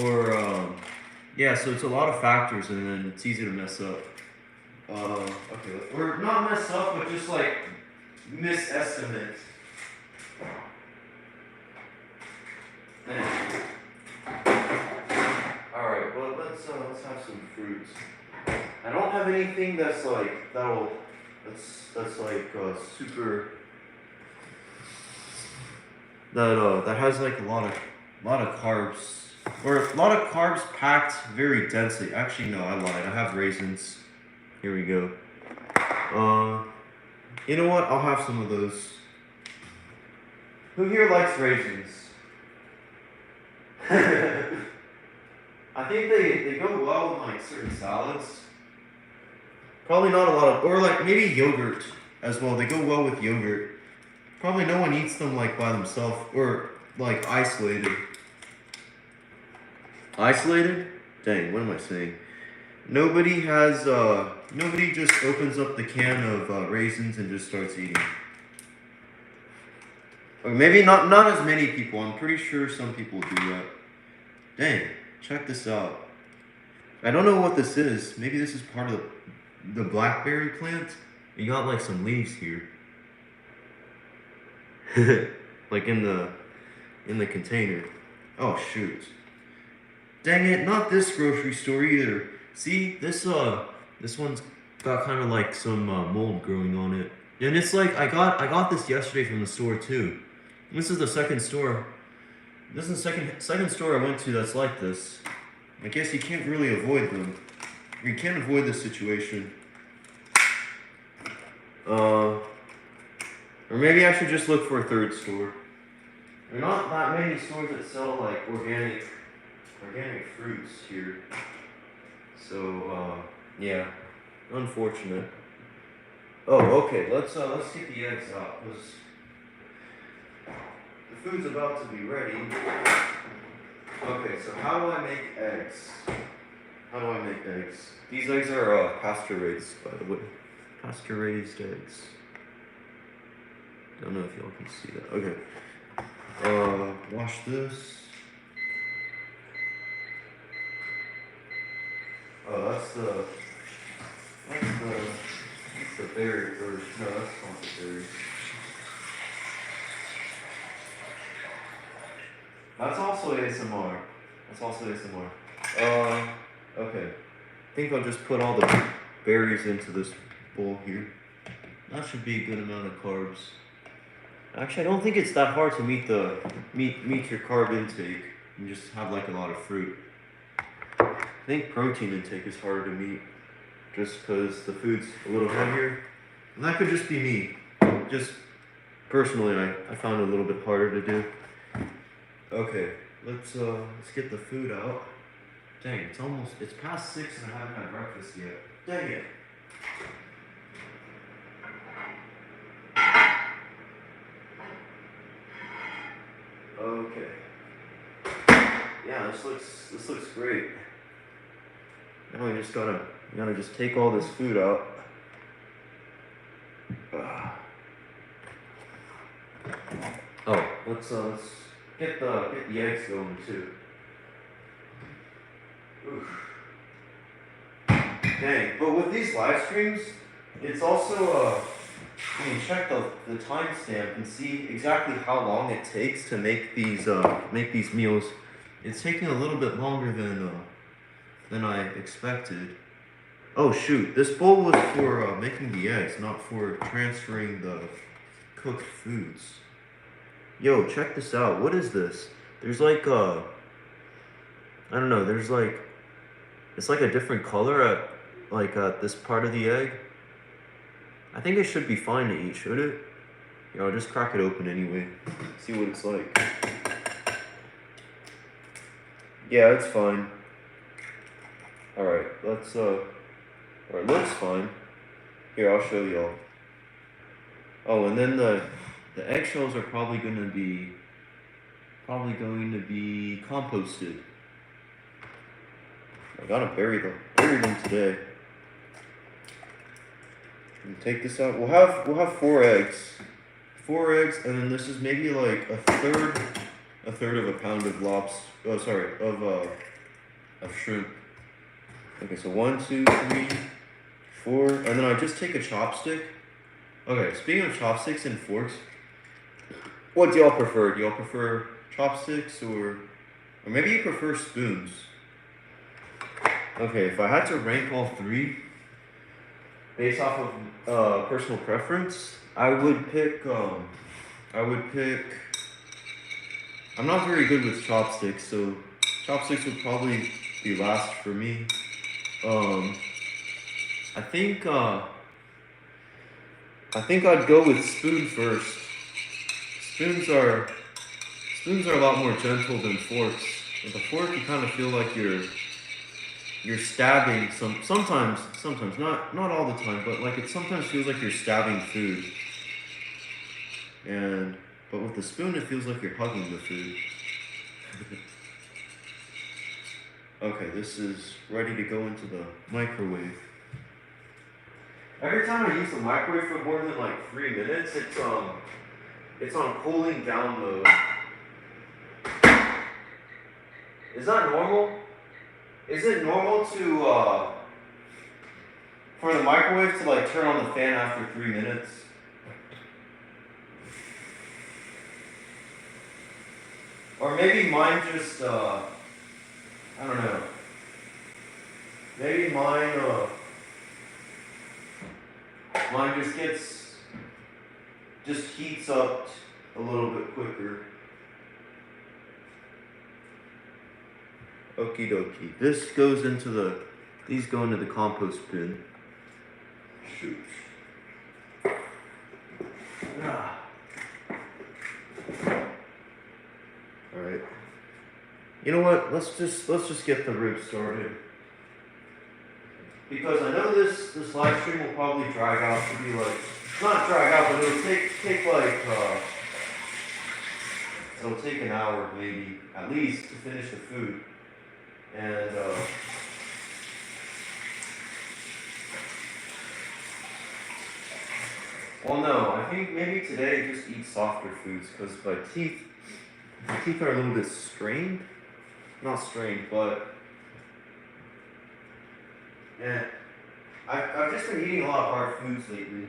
[SPEAKER 1] or yeah, so it's a lot of factors, and then it's easy to mess up. Okay, or not mess up, but just like misestimate. All right, well let's have some fruits. I don't have anything that's like that's like super that has like a lot of carbs, or a lot of carbs packed very densely. Actually, no, I lied. I have raisins. Here we go. You know what? I'll have some of those. Who here likes raisins? I think they go well with like certain salads. Probably not a lot of, or like maybe yogurt as well. They go well with yogurt. Probably no one eats them like by themselves, or like isolated. Isolated? Dang, what am I saying? Nobody just opens up the can of raisins and just starts eating. Or maybe not as many people. I'm pretty sure some people do that. Dang, check this out. I don't know what this is. Maybe this is part of the blackberry plant. You got like some leaves here. Like in
[SPEAKER 2] in the container. Oh shoot. Dang it, not this grocery store either. See, this one's got kind of like some mold growing on it. And it's like I got this yesterday from the store too. This is the second store. This is the second store I went to that's like this. I guess you can't really avoid them. You can't avoid this situation. Or maybe I should just look for a third store. There are not that many stores that sell like organic fruits here. So yeah, unfortunate. Oh, okay. Let's get the eggs out because the food's about to be ready. Okay, so how do I make eggs? How do I make eggs? These eggs are pasture-raised, by the way. Pasture-raised eggs. Don't know if y'all can see that. Okay. Wash this. Oh, that's the berry first. No, that's not the berry. That's also ASMR. Okay. I think I'll just put all the berries into this bowl here. That should be a good amount of carbs. Actually, I don't think it's that hard to meet your carb intake and just have like a lot of fruit. I think protein intake is harder to meet just because the food's a little heavier. And that could just be me. Just personally, I found it a little bit harder to do. Okay, let's get the food out. Dang, it's past 6 and I haven't had breakfast yet. Dang it. Okay. Yeah, this looks great. Now we just gotta just take all this food out. Oh, let's get the eggs going too. Oof. Dang, but with these live streams, it's also you can check the timestamp and see exactly how long it takes to make these meals. It's taking a little bit longer than I expected. Oh shoot, this bowl was for making the eggs, not for transferring the cooked foods. Yo, check this out. What is this? There's like I don't know, it's like a different color at this part of the egg. I think it should be fine to eat, should it? Yeah, I'll just crack it open anyway. See what it's like. Yeah, it's fine. Alright, looks fine. Here, I'll show y'all. Oh, and then the eggshells are probably going to be composted. I gotta bury them today. Take this out. We'll have 4 eggs. 4 eggs, and then this is maybe like a third of a pound of of shrimp. Okay, so 1, 2, 3, 4, and then I just take a chopstick. Okay, speaking of chopsticks and forks, what do y'all prefer? Do y'all prefer chopsticks or maybe you prefer spoons? Okay, if I had to rank all 3 based off of personal preference, I would pick. I'm not very good with chopsticks, so chopsticks would probably be last for me. I think I'd go with spoon first. Spoons are a lot more gentle than forks. With a fork, you kind of feel like you're stabbing sometimes not all the time, but like it sometimes feels like you're stabbing food. But with the spoon, it feels like you're hugging the food. Okay, this is ready to go into the microwave. Every time I use the microwave for more than like 3 minutes, it's on cooling down mode. Is that normal? Is it normal to for the microwave to like turn on the fan after 3 minutes? Or maybe mine just, I don't know. Maybe mine just heats up a little bit quicker. Okie dokie. These go into the compost bin. Shoot. Ah. Alright. You know what? Let's just get the ribs started. Because I know this live stream will probably drag out to be like, not drag out, but it'll take like it'll take an hour maybe at least to finish the food. And well, no, I think maybe today just eat softer foods because my teeth are a little bit strained. Not strained, but yeah, I've just been eating a lot of hard foods lately.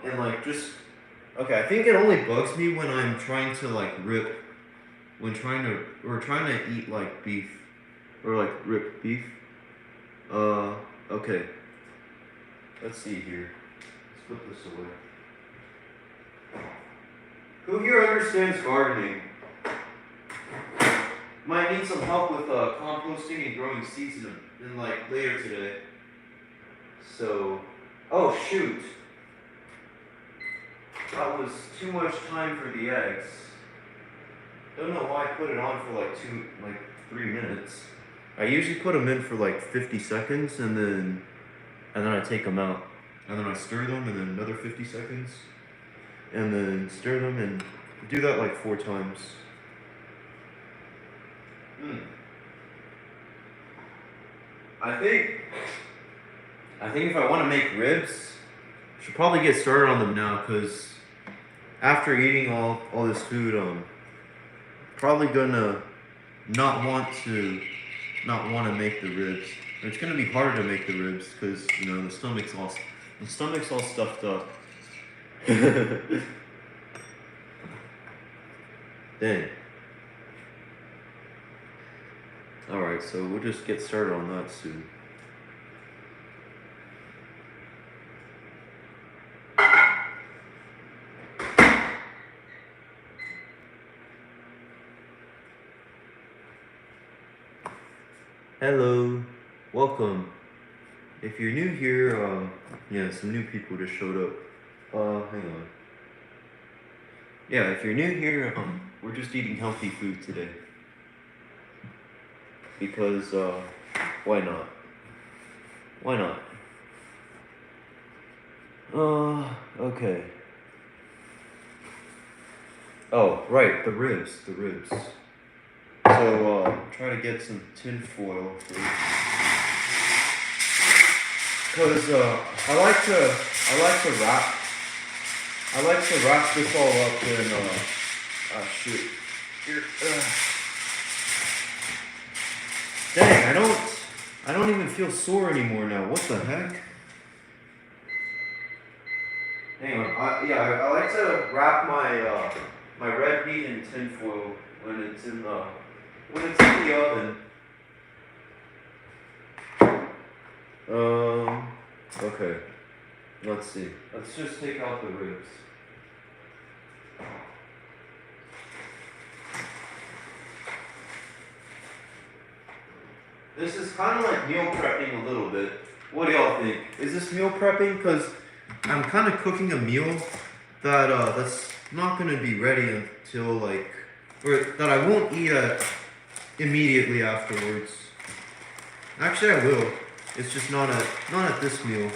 [SPEAKER 2] And like just okay, I think it only bugs me when I'm trying to like trying to eat like beef or like rip beef. Okay. Let's see here. Let's put this away. Who here understands gardening? Might need some help with composting and growing seeds in like later today. So, oh shoot. That was too much time for the eggs. Don't know why I put it on for like 3 minutes. I usually put them in for like 50 seconds and then I take them out. And then I stir them and then another 50 seconds. And then stir them and do that like 4 times. I think if I want to make ribs, I should probably get started on them now because after eating all this food, probably gonna not want to make the ribs. It's gonna be harder to make the ribs because you know the stomach's all stuffed up. Dang. All right, so we'll just get started on that soon. Hello, welcome. If you're new here, yeah, some new people just showed up. Hang on. Yeah, if you're new here, we're just eating healthy food today. Because, why not? Why not? Okay. Oh, right, the ribs. So, try to get some tin foil first. Because, I like to wrap this all up in, shoot. Here, Dang, I don't even feel sore anymore now. What the heck? Hang on. I like to wrap my red meat in tin foil when it's in the oven. Okay. Let's see. Let's just take out the ribs. This is kind of like meal prepping a little bit. What do y'all think? Is this meal prepping? Because I'm kind of cooking a meal that's not going to be ready until or that I won't eat immediately afterwards. Actually, I will. It's just not at this meal.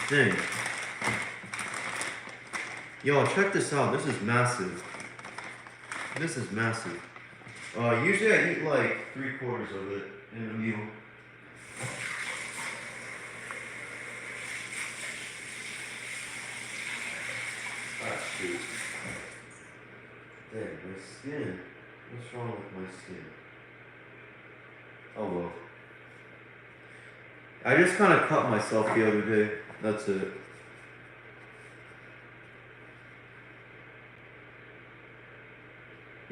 [SPEAKER 2] Dang. Y'all, check this out. This is massive. Usually I eat like 3/4 of it in a meal. Ah, shoot. Dang, my skin. What's wrong with my skin? Oh well. I just kind of cut myself the other day. That's it.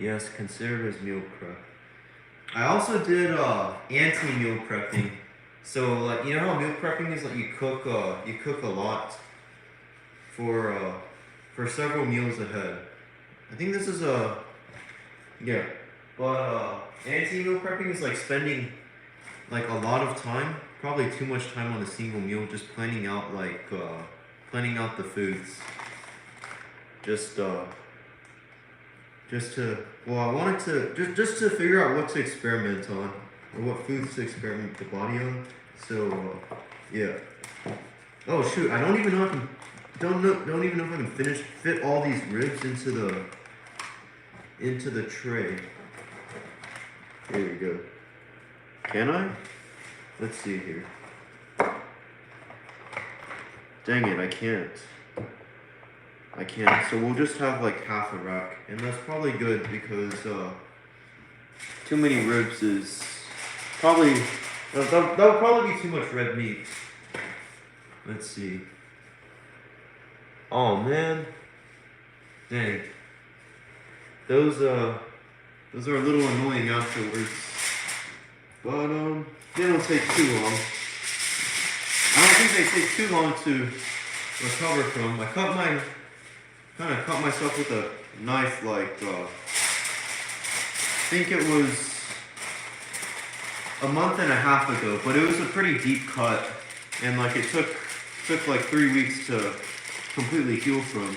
[SPEAKER 2] Yes, consider it as meal prep. I also did anti-meal prepping. So like you know how meal prepping is like you cook a lot for uh, for several meals ahead. I think this is a yeah, but anti-meal prepping is like spending like a lot of time, probably too much time on a single meal, just planning out the foods. Just just to I wanted to just to figure out what to experiment on or what foods to experiment the body on. So yeah. Oh shoot! I don't even know if I can don't even know if I can fit all these ribs into the tray. Here we go. Can I? Let's see here. Dang it! I can't. I can't. So we'll just have like half a rack, and that's probably good because too many ribs is probably that'll probably be too much red meat. Let's see. Oh man, dang. Those are a little annoying afterwards, but they don't take too long. I don't think they take too long to recover from. Kind of cut myself with a knife like I think it was a month and a half ago, but it was a pretty deep cut, and like it took like 3 weeks to completely heal from.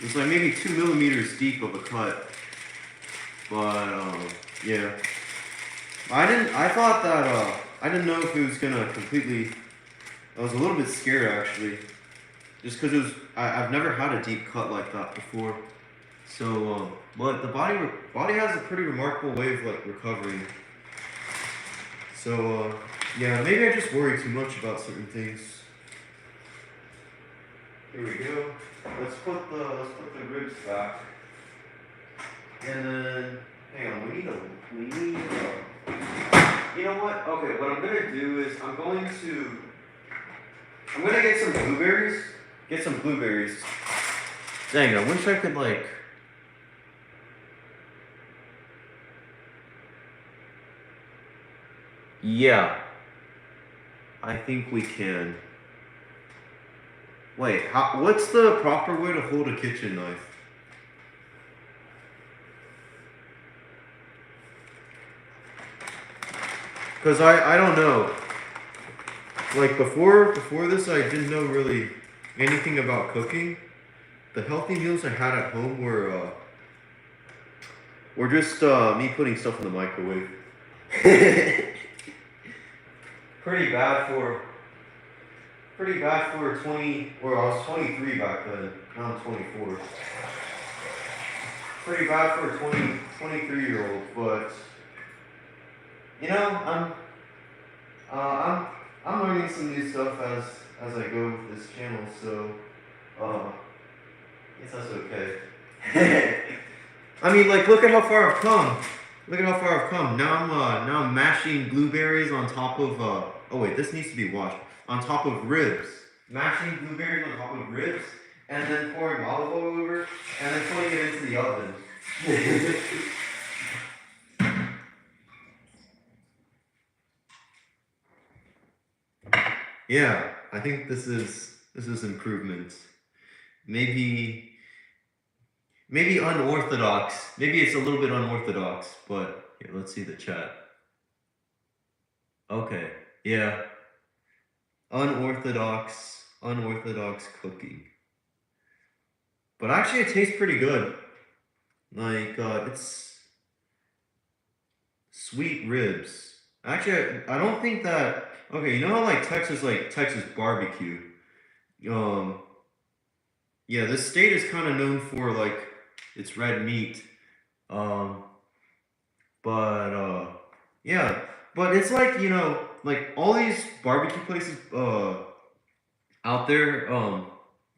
[SPEAKER 2] It was like maybe 2 millimeters deep of a cut, but yeah. I thought that I didn't know if it was gonna completely. I was a little bit scared actually, just because it was. I've never had a deep cut like that before, so but the body has a pretty remarkable way of like recovering. So yeah, maybe I just worry too much about certain things. Here we go. Let's put the ribs back, and then hang on. We need. You know what? Okay, what I'm gonna do is I'm gonna get some blueberries. Get some blueberries. Dang, I wish I could like. Yeah, I think we can. Wait, what's the proper way to hold a kitchen knife? Cause I don't know. Like before this, I didn't know really anything about cooking. The healthy meals I had at home were just me putting stuff in the microwave. Pretty bad for 20. Or I was 23 back then. Now I'm 24. Pretty bad for a 23-year-old, but you know I'm learning some new stuff as I go with this channel, so I guess that's okay. I mean, like, look at how far I've come. Look at how far I've come. Now I'm mashing blueberries on top of oh wait, this needs to be washed. On top of ribs. Mashing blueberries on top of ribs, and then pouring olive oil over, and then putting it into the oven. Yeah, I think this is improvement. Maybe unorthodox. Maybe it's a little bit unorthodox, but here, let's see the chat. Okay, yeah. Unorthodox cooking. But actually it tastes pretty good. Like it's sweet ribs. Actually, I don't think that. Okay, you know how like Texas barbecue. Um, yeah, this state is kind of known for like its red meat. Um, but yeah, but it's like like all these barbecue places out there,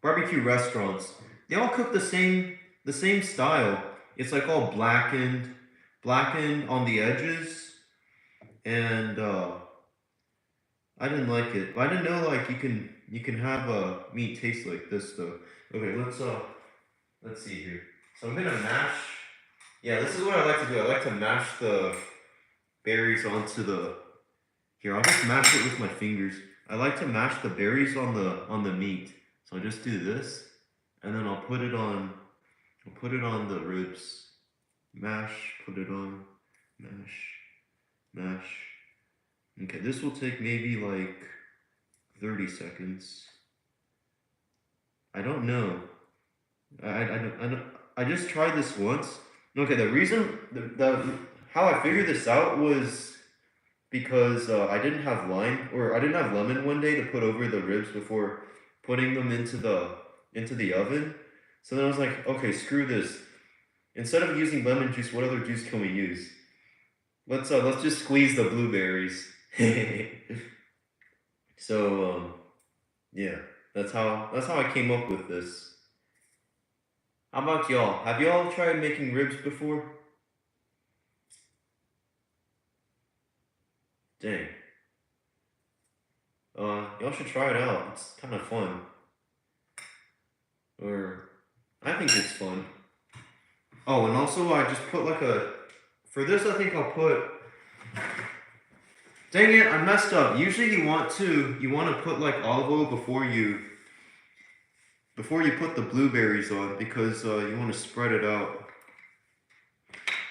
[SPEAKER 2] barbecue restaurants, they all cook the same style. It's like all blackened on the edges, and I didn't like it. But I didn't know like you can have meat taste like this though. Okay, let's see here. So I'm gonna mash. Yeah, this is what I like to do. I like to mash the berries onto the. Here, I'll just mash it with my fingers. I like to mash the berries on the meat. So I just do this, and then I'll put it on. I'll put it on the ribs. Mash. Put it on. Mash. Mash. Okay, this will take maybe like 30 seconds. I don't know. I just tried this once. Okay, the reason the how I figured this out was because I didn't have lime or I didn't have lemon one day to put over the ribs before putting them into the oven. So then I was like, okay, screw this. Instead of using lemon juice, what other juice can we use? Let's just squeeze the blueberries. So yeah, that's how I came up with this. How about y'all? Have y'all tried making ribs before? Dang. Y'all should try it out. It's kind of fun. Or I think it's fun. Oh, and also I just put like a. For this, I think I'll put. Dang it! I messed up. Usually, you want to put like olive oil before you put the blueberries on because you want to spread it out.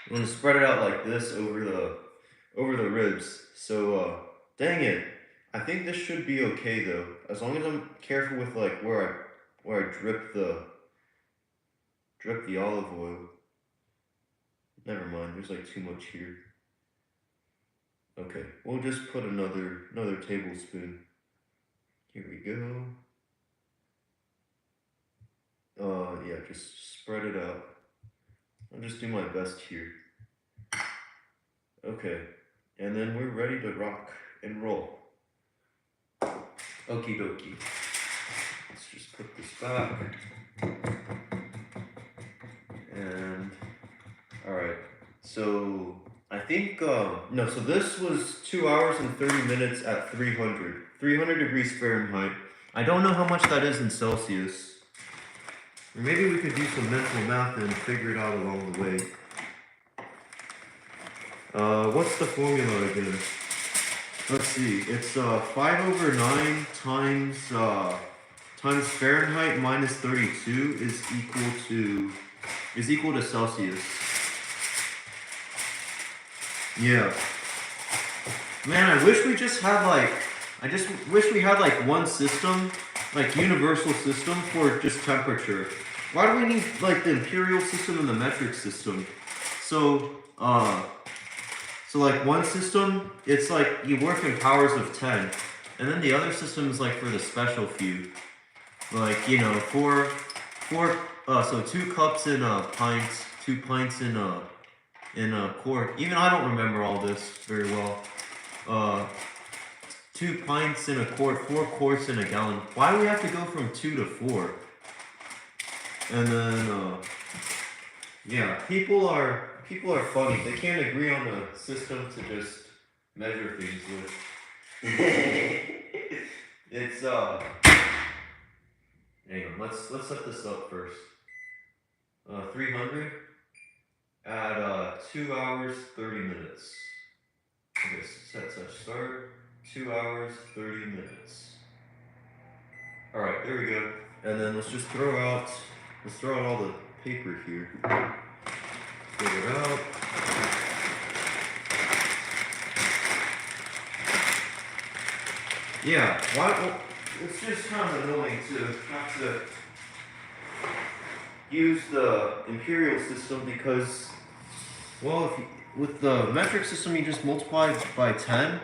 [SPEAKER 2] You want to spread it out like this over the ribs. So dang it! I think this should be okay though, as long as I'm careful with like where I drip the olive oil. Never mind. There's like too much here. Okay, we'll just put another tablespoon. Here we go. Yeah, just spread it out. I'll just do my best here. Okay, and then we're ready to rock and roll. Okie dokie. Let's just put this back. And alright, so I think, no, so this was 2 hours and 30 minutes at 300 degrees Fahrenheit. I don't know how much that is in Celsius. Or maybe we could do some mental math and figure it out along the way. What's the formula again? Let's see. It's 5/9 times Fahrenheit minus 32 is equal to Celsius. Yeah. Man, I wish we just had like I just wish we had like one system, like universal system for just temperature. Why do we need like the imperial system and the metric system? So like one system, it's like you work in powers of 10. And then the other system is like for the special few. Like, you know, so 2 cups in a pint, 2 pints in a quart. Even I don't remember all this very well. 2 pints in a quart, 4 quarts in a gallon. Why do we have to go from 2 to 4? And then yeah, people are funny. They can't agree on a system to just measure things with. It's hang on, let's set this up first. 300 at 2 hours 30 minutes. Okay, set such start. 2 hours 30 minutes. All right, there we go. And then let's throw out all the paper here. Get it out. Yeah, why? Well, it's just kind of annoying to have to use the imperial system because, well, with the metric system you just multiply by 10,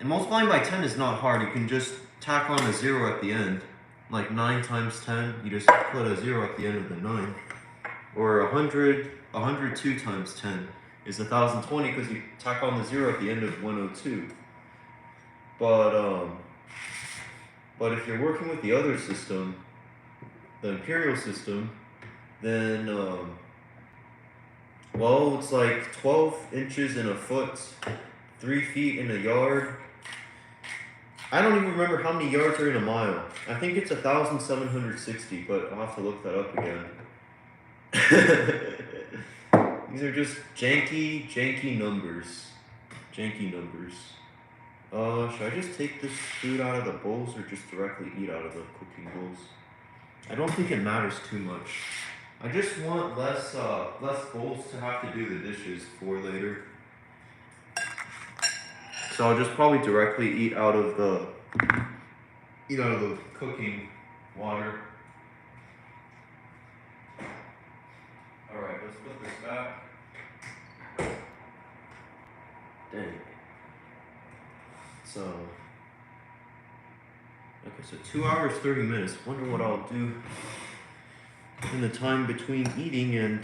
[SPEAKER 2] and multiplying by 10 is not hard. You can just tack on a 0 at the end, like 9 times 10. You just put a 0 at the end of the 9, or 102 times 10 is 1020 because you tack on the 0 at the end of 102. But if you're working with the other system, the imperial system, then well, it's like 12 inches in a foot, 3 feet in a yard. I don't even remember how many yards are in a mile. I think it's 1,760, but I'll have to look that up again. These are just janky numbers. Janky numbers. Should I just take this food out of the bowls or just directly eat out of the cooking bowls? I don't think it matters too much. I just want less bowls to have to do the dishes for later. So I'll just probably directly eat out of the cooking water. Alright, let's put this back. Dang. So, okay, so 2 hours, 30 minutes. Wonder what I'll do in the time between eating and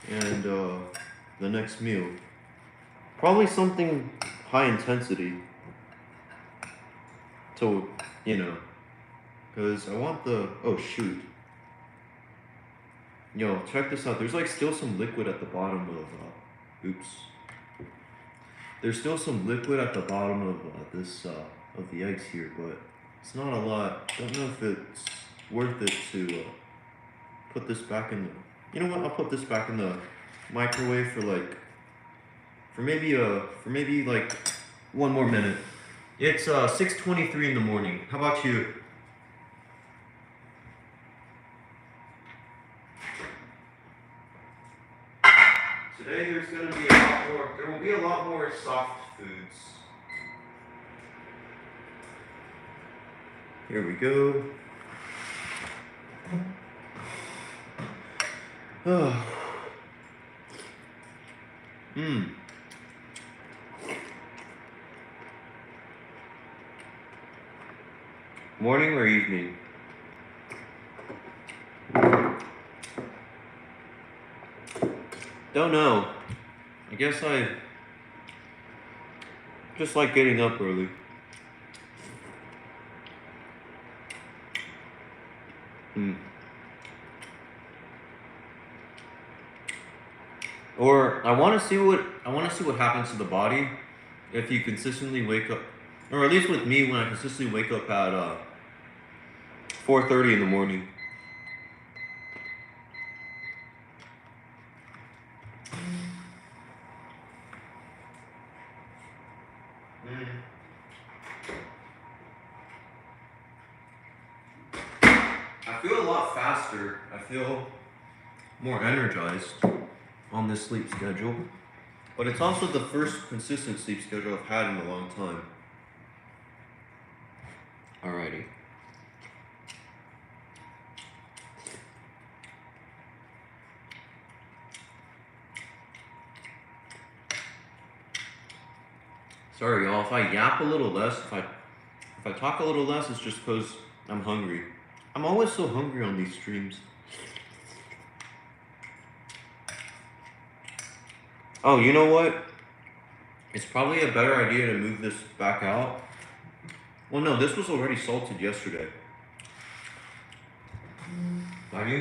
[SPEAKER 2] the next meal. Probably something high intensity. So, because I want oh shoot. Yo, check this out. There's like still some liquid at the bottom of, oops. There's still some liquid at the bottom of of the eggs here, but it's not a lot. Don't know if it's worth it to put this back in the, you know what, I'll put this back in the microwave for maybe like 1 more minute. It's 6:23 in the morning. How about you? Today there will be a lot more soft foods. Here we go. Morning or evening? Don't know. I guess I just like getting up early. Or I want to see what happens to the body if you consistently wake up, or at least with me, when I consistently wake up at 4:30 in the morning. I feel a lot faster. I feel more energized on this sleep schedule, but it's also the first consistent sleep schedule I've had in a long time. Alrighty. Sorry, y'all. If I yap a little less, if I talk a little less, it's just because I'm hungry. I'm always so hungry on these streams. Oh, you know what? It's probably a better idea to move this back out. Well, no, this was already salted yesterday. I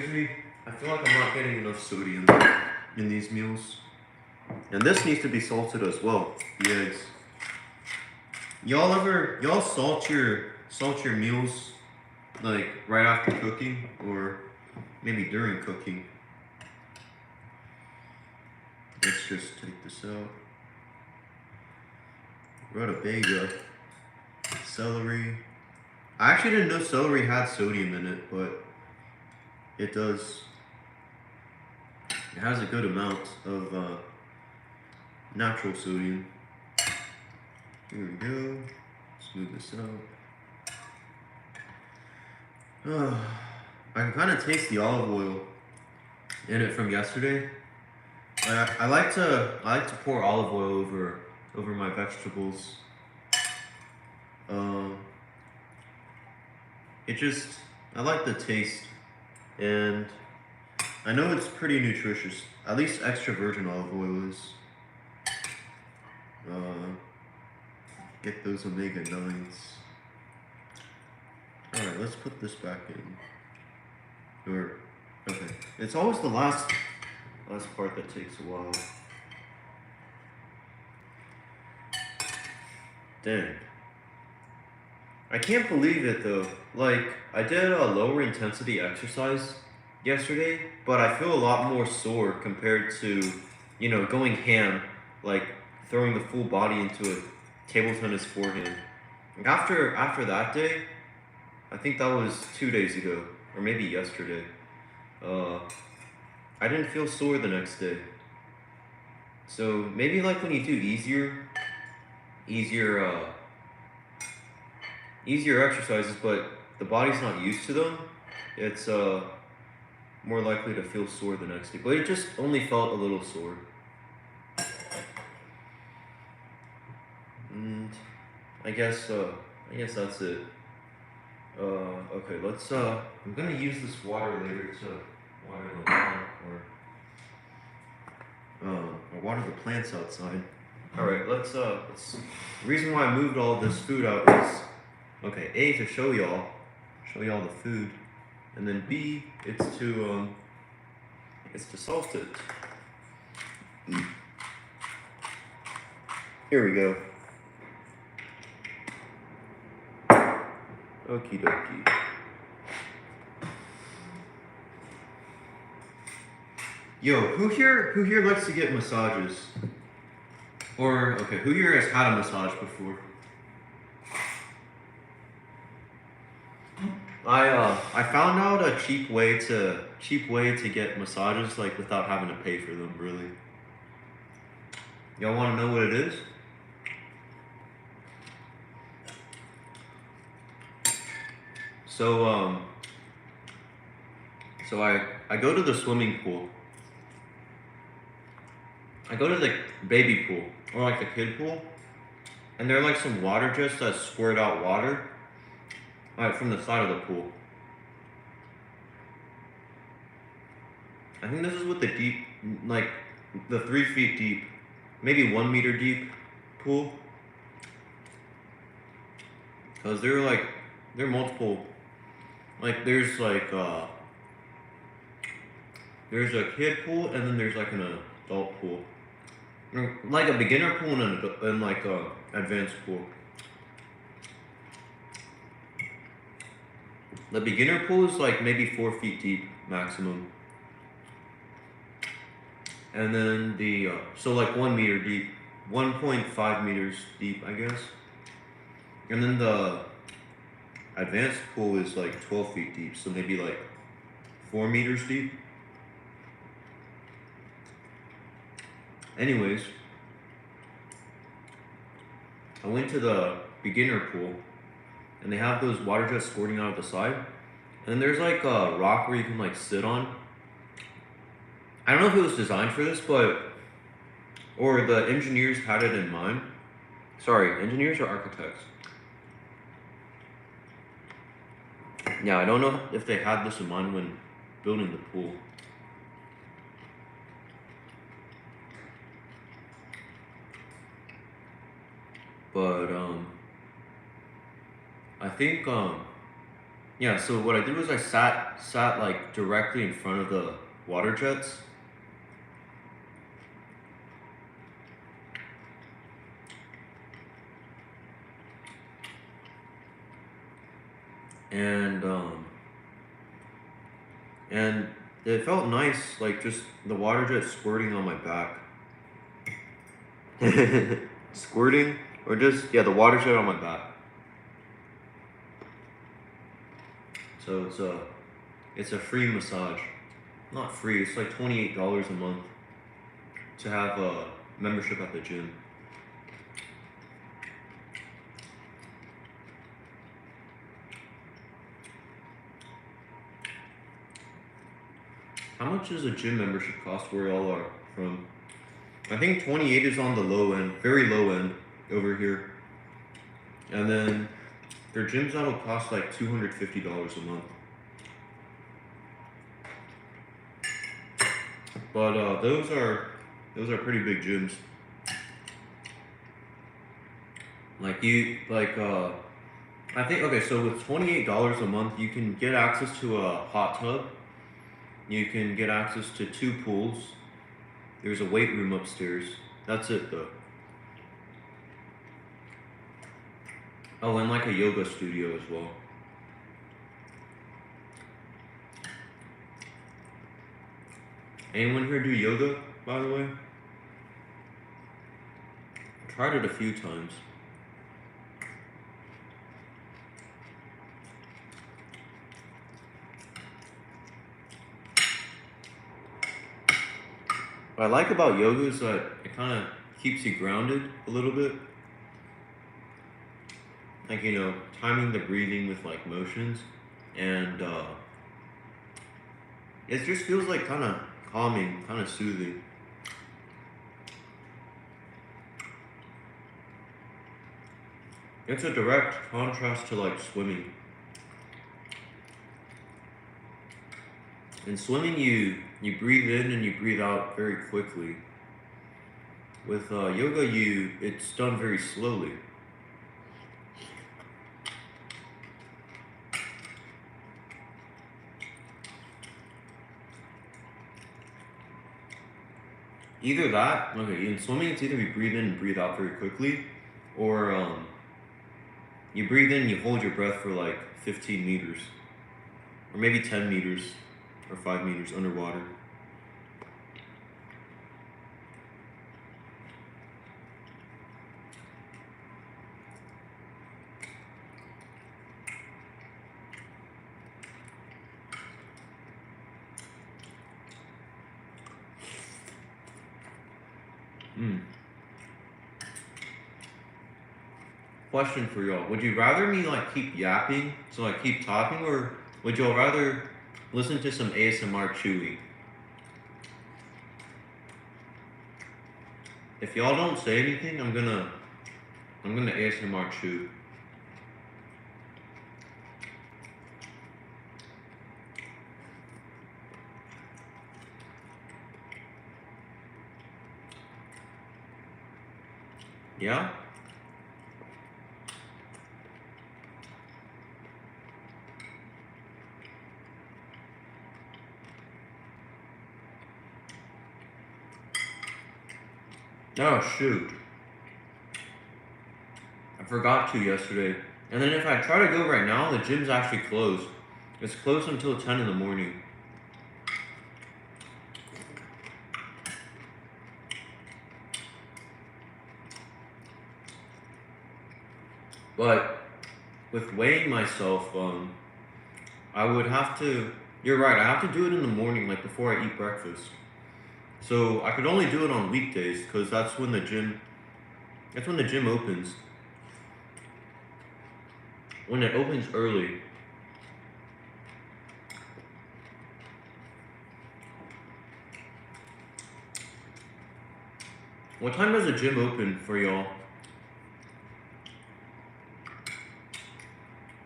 [SPEAKER 2] feel like I'm not getting enough sodium in these meals. And this needs to be salted as well, the eggs. Y'all salt your meals like right after cooking or maybe during cooking? Let's just take this out. Rutabaga, celery. I actually didn't know celery had sodium in it, but it does. It has a good amount of natural sodium. Here we go. Smooth this out. I can kind of taste the olive oil in it from yesterday. I like to pour olive oil over my vegetables. I like the taste, and I know it's pretty nutritious. At least extra virgin olive oil is. Get those omega-9s. Alright, let's put this back in. Okay. It's always the last part that takes a while. Dang. I can't believe it though. Like, I did a lower intensity exercise yesterday, but I feel a lot more sore compared to, going ham, like throwing the full body into a table tennis forehand. Like, after that day, I think that was 2 days ago, or maybe yesterday. Uh, I didn't feel sore the next day. So maybe like when you do easier, easier exercises, but the body's not used to them, it's more likely to feel sore the next day. But it just only felt a little sore. And I guess that's it. Okay, I'm gonna use this water later to water the plant or water the plants outside. All right, let's. The reason why I moved all this food out is, okay, A, to show y'all the food, and then B, it's to salt it. Here we go. Okie dokie. Yo, who here likes to get massages? Or okay, who here has had a massage before? I found out a cheap way to get massages like without having to pay for them, really. Y'all want to know what it is? So I go to the swimming pool. I go to the baby pool or like the kid pool, and there are like some water jets that squirt out water, like from the side of the pool. I think this is with the deep, like the 3 feet deep, maybe 1 meter deep pool. Cause there are multiple, like there's there's a kid pool and then there's like an adult pool, like a beginner pool and like a advanced pool. The beginner pool is like maybe 4 feet deep maximum. And then so like 1 meter deep, 1.5 meters deep, I guess. And then the advanced pool is like 12 feet deep, so maybe like 4 meters deep. Anyways, I went to the beginner pool, and they have those water jets squirting out of the side. And then there's like a rock where you can like sit on. I don't know if it was designed for this, or the engineers had it in mind. Sorry, engineers or architects? Yeah, I don't know if they had this in mind when building the pool. But I think yeah. So what I did was I sat like directly in front of the water jets. And it felt nice, like just the water jet squirting on my back. Squirting, or just the water jet on my back. So it's a free massage. Not free, it's like $28 a month to have a membership at the gym. How much does a gym membership cost where y'all are from? I think 28 is on the low end, very low end over here. And then their gyms that'll cost like $250 a month. But those are pretty big gyms. I think, okay, so with $28 a month, you can get access to a hot tub. You can get access to 2 pools. There's a weight room upstairs. That's it though. Oh, and like a yoga studio as well. Anyone here do yoga, by the way? I tried it a few times. What I like about yoga is that it kind of keeps you grounded a little bit. Like, you know, timing the breathing with like motions. And it just feels like kind of calming, kind of soothing. It's a direct contrast to like swimming. In swimming, you breathe in and you breathe out very quickly. With yoga, it's done very slowly. Either that, okay, in swimming, it's either you breathe in and breathe out very quickly, or you breathe in and you hold your breath for like 15 meters, or maybe 10 meters, or 5 meters underwater. Question for y'all. Would you rather me like keep yapping, so like keep talking, or would y'all rather listen to some ASMR chewing? If y'all don't say anything, I'm gonna ASMR chew. Yeah? Oh shoot. I forgot to yesterday. And then if I try to go right now, the gym's actually closed. It's closed until 10 in the morning. But with weighing myself, I would have to. You're right. I have to do it in the morning, like before I eat breakfast. So I could only do it on weekdays because that's when the gym. That's when the gym opens. When it opens early. What time does the gym open for y'all?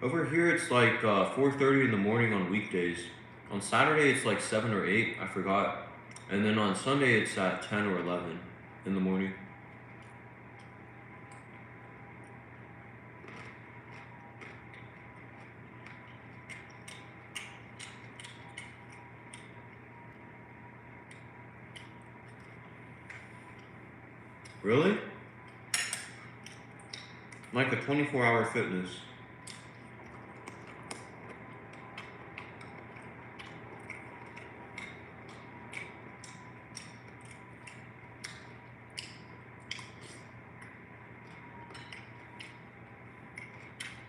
[SPEAKER 2] Over here it's like 4:30 in the morning on weekdays. On Saturday it's like 7 or 8, I forgot. And then on Sunday it's at 10 or 11 in the morning. Really? Like a 24-hour fitness.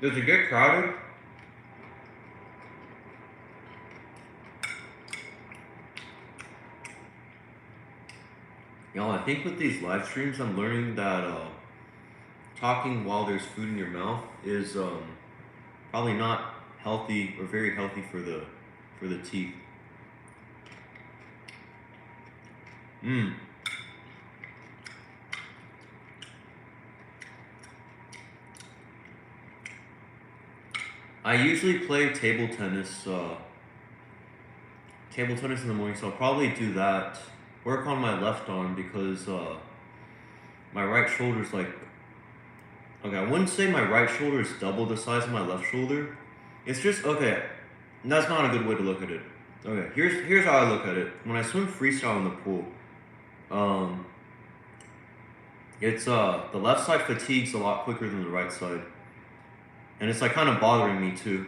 [SPEAKER 2] Does it get crowded? Y'all, I think with these live streams, I'm learning that talking while there's food in your mouth is probably not healthy or very healthy for the teeth. I usually play table tennis in the morning, so I'll probably do that. Work on my left arm because my right shoulder's like. Okay, I wouldn't say my right shoulder is double the size of my left shoulder. It's just okay. That's not a good way to look at it. Okay, here's how I look at it. When I swim freestyle in the pool, it's the left side fatigues a lot quicker than the right side, and it's like kind of bothering me too.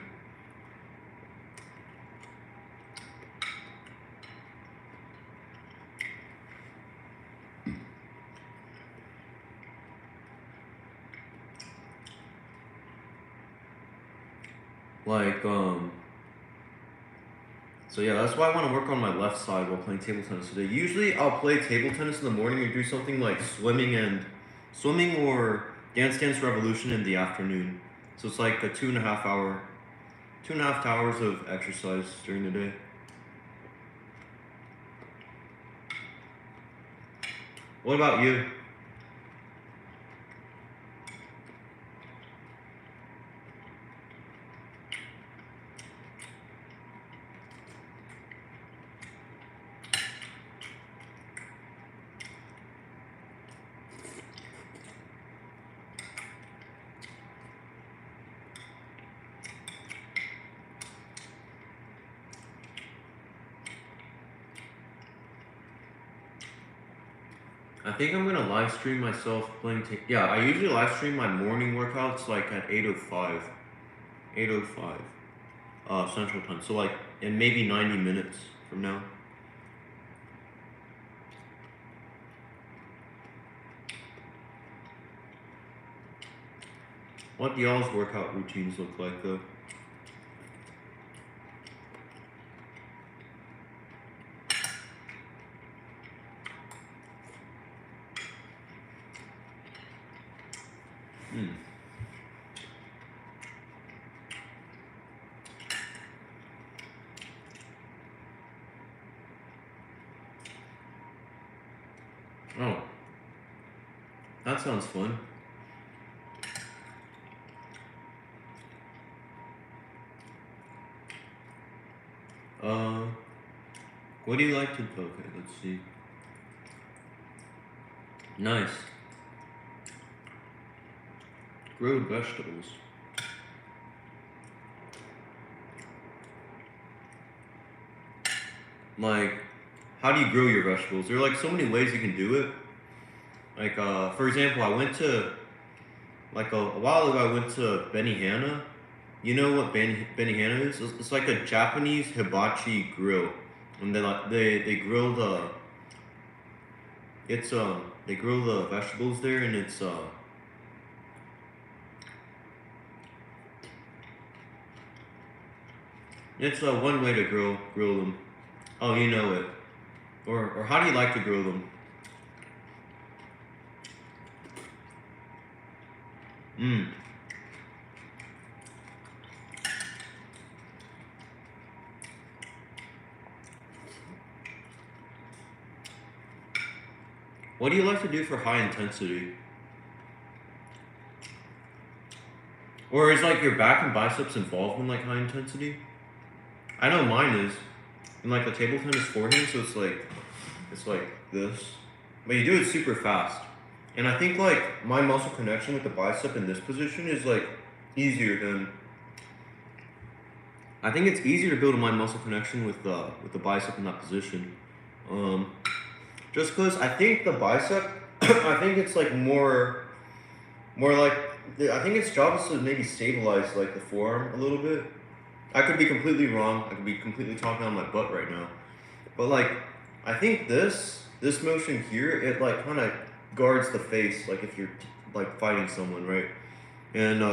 [SPEAKER 2] Like, so yeah, that's why I want to work on my left side while playing table tennis today. Usually I'll play table tennis in the morning or do something like swimming or Dance Revolution in the afternoon. So it's like a 2.5 hours of exercise during the day. What about you? I think I'm gonna live stream myself playing. Yeah, I usually live stream my morning workouts like at 8:05, 8:05, Central Time. So like in maybe 90 minutes from now. What do y'all's workout routines look like though? Hmm. Oh, that sounds fun. Uh, what do you like to? Okay, let's see. Nice. Grilled vegetables. Like, how do you grill your vegetables? There are like so many ways you can do it. Like, for example, I went to like a while ago. I went to Benihana. You know what Benihana is? It's like a Japanese hibachi grill, and they grill they grill the vegetables there, and it's one way to grill them. Oh, you know it. Or how do you like to grill them? Mm. What do you like to do for high intensity? Or is like your back and biceps involved in like high intensity? I know mine is. In like the table tennis forehand, so it's like this. But you do it super fast. And I think like my muscle connection with the bicep in this position is like easier than I think it's easier to build a mind muscle connection with the bicep in that position. Um, just because I think the bicep, I think it's like more like I think its job is to maybe stabilize like the forearm a little bit. I could be completely wrong. I could be completely talking on my butt right now. But like I think this motion here, it like kind of guards the face, like if you're like fighting someone, right? And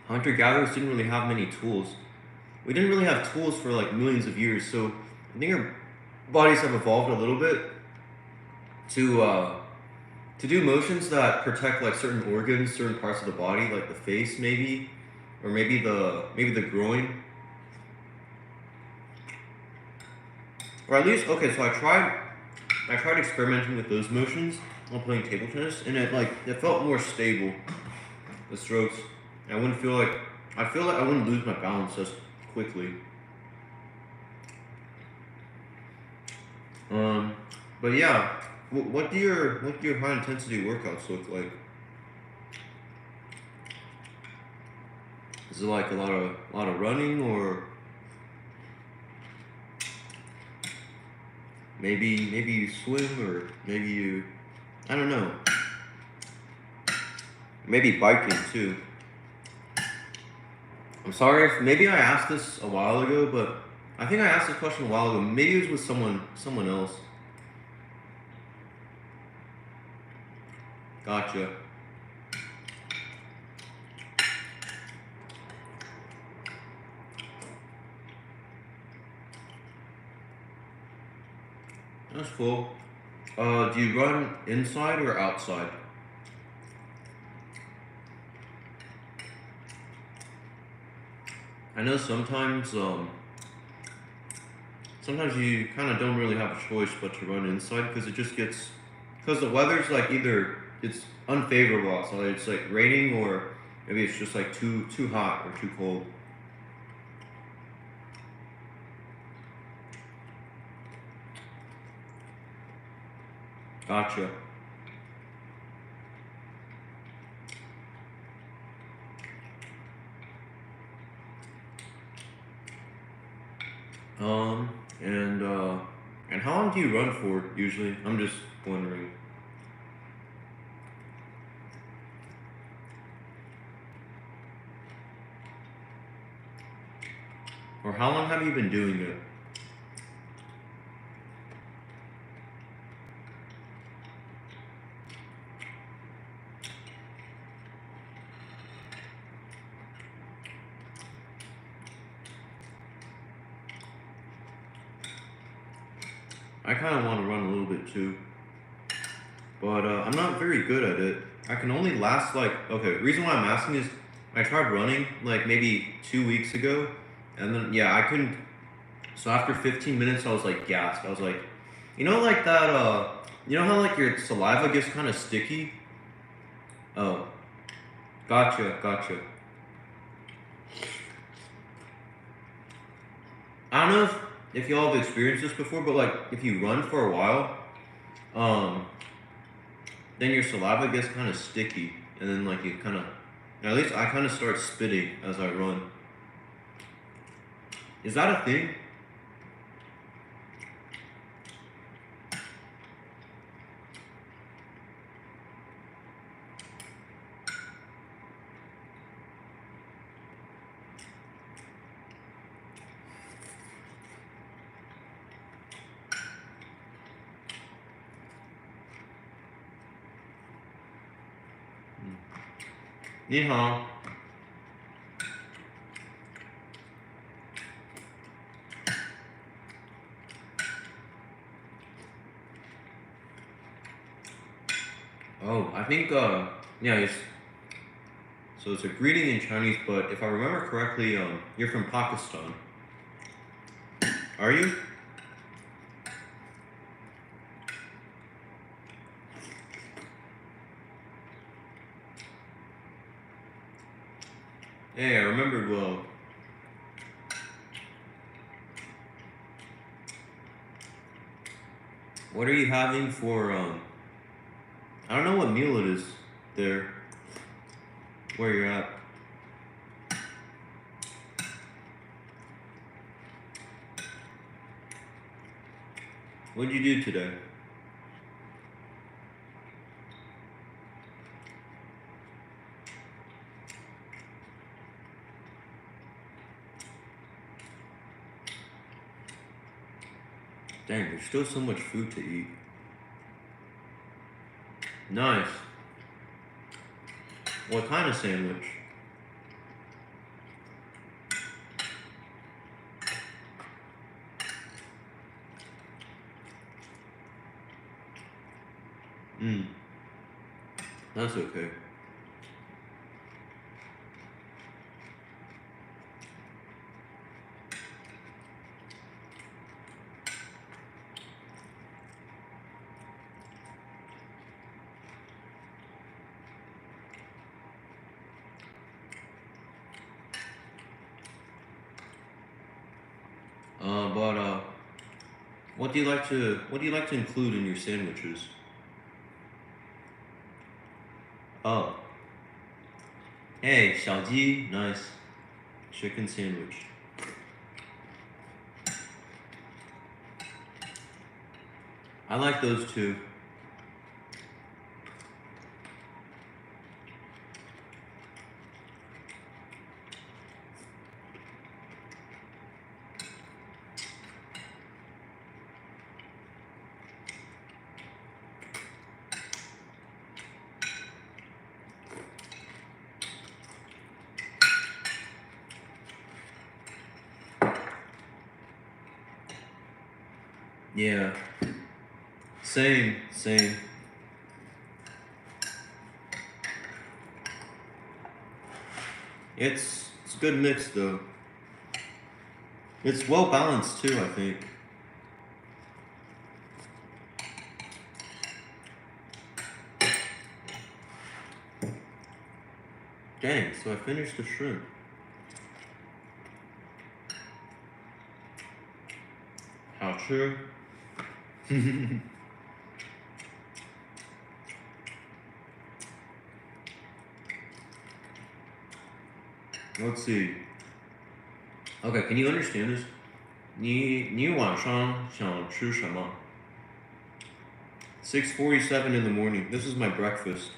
[SPEAKER 2] hunter gatherers didn't really have many tools. We didn't really have tools for like millions of years, so I think our bodies have evolved a little bit to to do motions that protect like certain organs, certain parts of the body, like the face maybe, or maybe the groin, or at least okay. So I tried experimenting with those motions while playing table tennis, and it felt more stable. The strokes, I feel like I wouldn't lose my balance as quickly. Um, but yeah, what do your high intensity workouts look like? Is it like a lot of running, or maybe you swim, or maybe you I don't know, maybe biking too. I'm sorry if maybe I asked this a while ago, but I think I asked this question a while ago. Maybe it was with someone else. Gotcha. That's cool. Do you run inside or outside? I know sometimes you kind of don't really have a choice but to run inside because it just gets, because the weather's like either it's unfavorable outside, it's like raining, or maybe it's just like too hot or too cold. Gotcha. Um, and uh, and how long do you run for usually? I'm just wondering. Or how long have you been doing it? I kind of want to run a little bit too, but I'm not very good at it. I can only last like, okay, the reason why I'm asking is I tried running like maybe 2 weeks ago, and then yeah, I couldn't. So after 15 minutes, I was like gassed. I was like, like that. You know how like your saliva gets kind of sticky? Oh, gotcha, gotcha. I don't know if y'all have experienced this before, but like if you run for a while, um, then your saliva gets kind of sticky, and then like you kind of, at least I kind of start spitting as I run. Is that a thing? Yeehaw. Oh, I think yeah, so it's a greeting in Chinese, but if I remember correctly, you're from Pakistan. Are you? Hey, I remembered well. What are you having for I don't know what meal it is there where you're at. What'd you do today? Dang, there's still so much food to eat. Nice. What kind of sandwich? Hmm, that's okay. But what do you like to include in your sandwiches? Oh, hey, 小鸡, nice. Chicken sandwich. I like those too. Yeah. Same, same. It's a good mix though. It's well balanced too, I think. Dang, so I finished the shrimp. How true? Let's see. Okay, can you understand this? 你晚上想吃什么? 6:47 in the morning. This is my breakfast.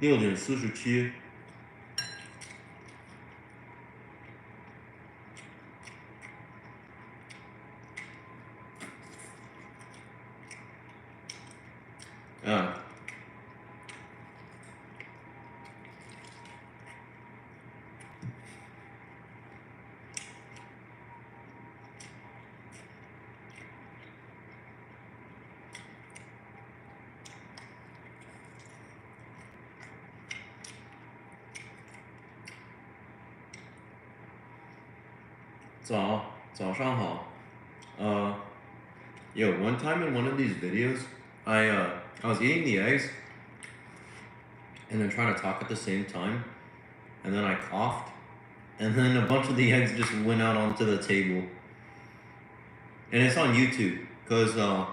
[SPEAKER 2] 6:47. Ah. Yo, one time in one of these videos, I was eating the eggs and then trying to talk at the same time, and then I coughed, and then a bunch of the eggs just went out onto the table. And it's on YouTube, cause I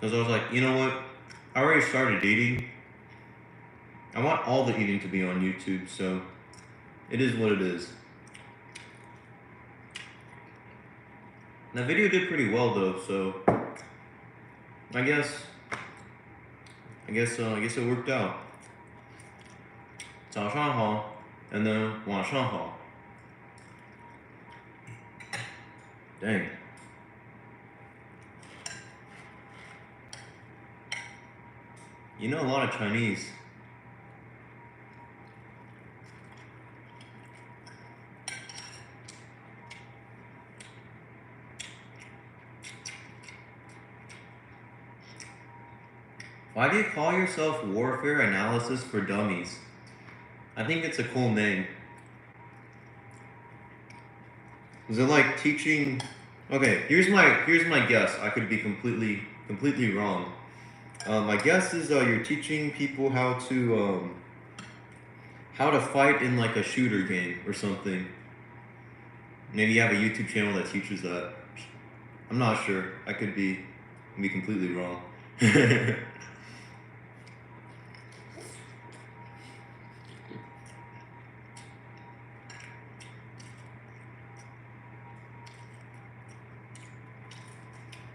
[SPEAKER 2] was like, you know what? I already started eating. I want all the eating to be on YouTube, so it is what it is. That video did pretty well though, so I guess it worked out. 早上好 and then 晚上好. Dang. You know a lot of Chinese. Why do you call yourself Warfare Analysis for Dummies? I think it's a cool name. Is it like teaching? Okay, here's my guess. I could be completely wrong. My guess is you're teaching people how to fight in like a shooter game or something. Maybe you have a YouTube channel that teaches that. I'm not sure. I could be completely wrong.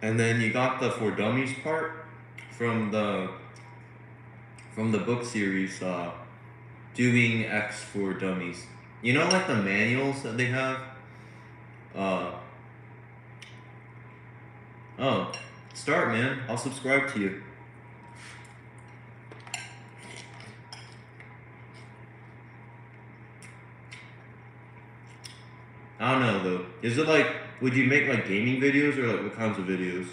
[SPEAKER 2] And then you got the For Dummies part from the book series, Doing X for Dummies. You know, like the manuals that they have? Oh, start, man. I'll subscribe to you. I don't know though. Is it like, would you make like gaming videos or like what kinds of videos?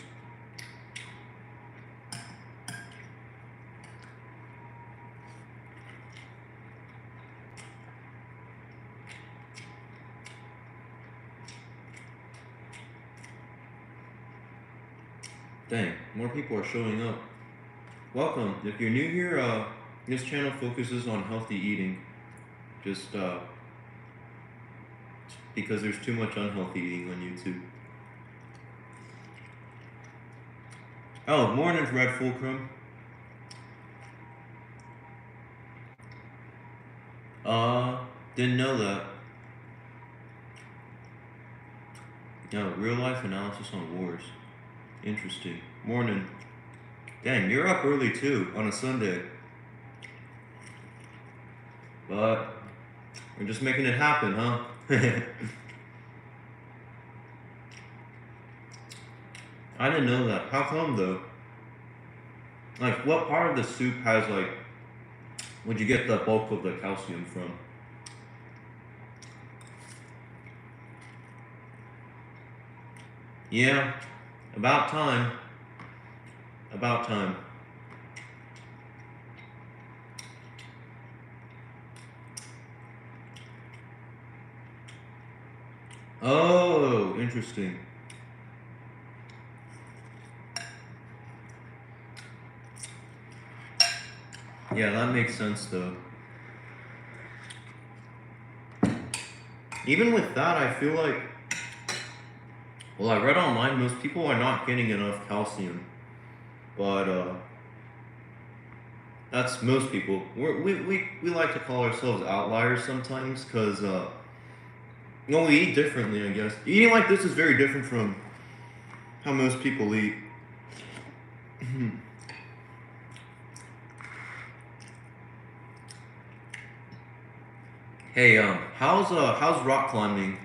[SPEAKER 2] Dang, more people are showing up. Welcome. If you're new here, this channel focuses on healthy eating. Just because there's too much unhealthy eating on YouTube. Oh, morning, Red Fulcrum. Didn't know that. No, real life analysis on wars. Interesting. Morning. Dang, you're up early too, on a Sunday. But we're just making it happen, huh? I didn't know that. How come though? Like, what part of the soup has like, would you get the bulk of the calcium from? Yeah, about time. About time. Oh, interesting. Yeah, that makes sense though. Even with that, I feel like, well, I read online most people are not getting enough calcium, but that's most people. We like to call ourselves outliers sometimes because well, we eat differently, I guess. Eating like this is very different from how most people eat. Hey, how's rock climbing?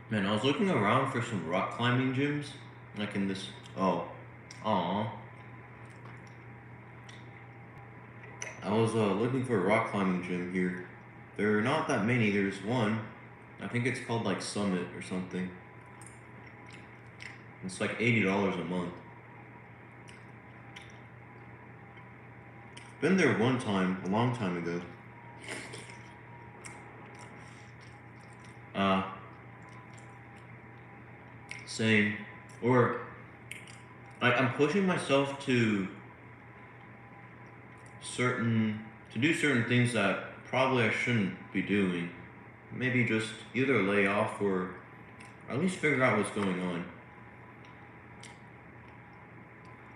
[SPEAKER 2] Man, I was looking around for some rock climbing gyms, like in this. Oh, aw. I was looking for a rock climbing gym here. There are not that many. There's one. I think it's called like Summit or something. It's like $80 a month. Been there one time, a long time ago. Uh, Same. Or I'm pushing myself certain to do certain things that probably I shouldn't be doing. Maybe just either lay off or at least figure out what's going on.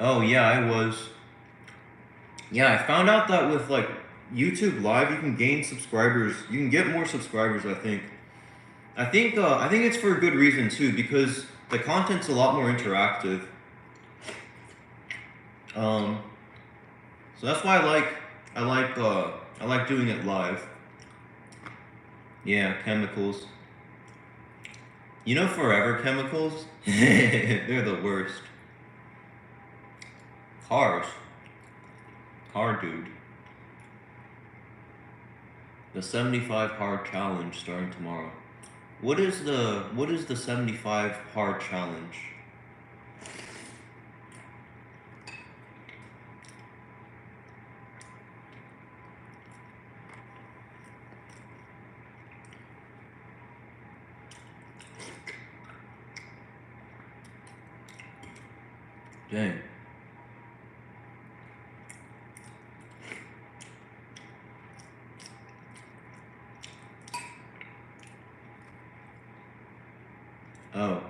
[SPEAKER 2] Oh yeah, I was. Yeah, I found out that with like YouTube Live, you can gain subscribers. You can get more subscribers. I think it's for a good reason too because the content's a lot more interactive. Um, so that's why I like doing it live. Yeah, chemicals. You know, forever chemicals. They're the worst. Cars. Car dude. The 75 hard challenge starting tomorrow. What is the 75 hard challenge? Dang. Oh.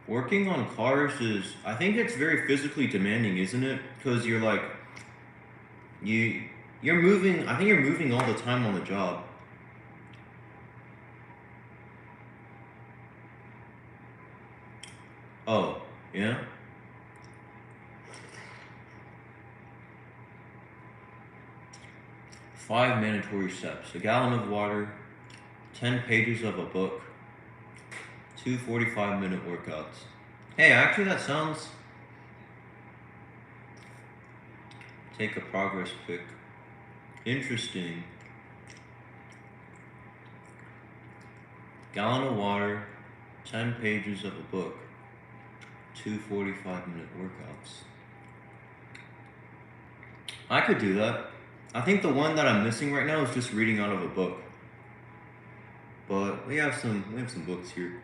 [SPEAKER 2] Working on cars is I think it's very physically demanding, isn't it? Because you're like you you're moving I think you're moving all the time on the job. Oh, yeah? 5 mandatory steps. A gallon of water, 10 pages of a book, two 45-minute workouts. Hey, actually that sounds take a progress pic. Interesting. Gallon of water, 10 pages of a book, two 45-minute workouts. I could do that. I think the one that I'm missing right now is just reading out of a book. But we have some books here.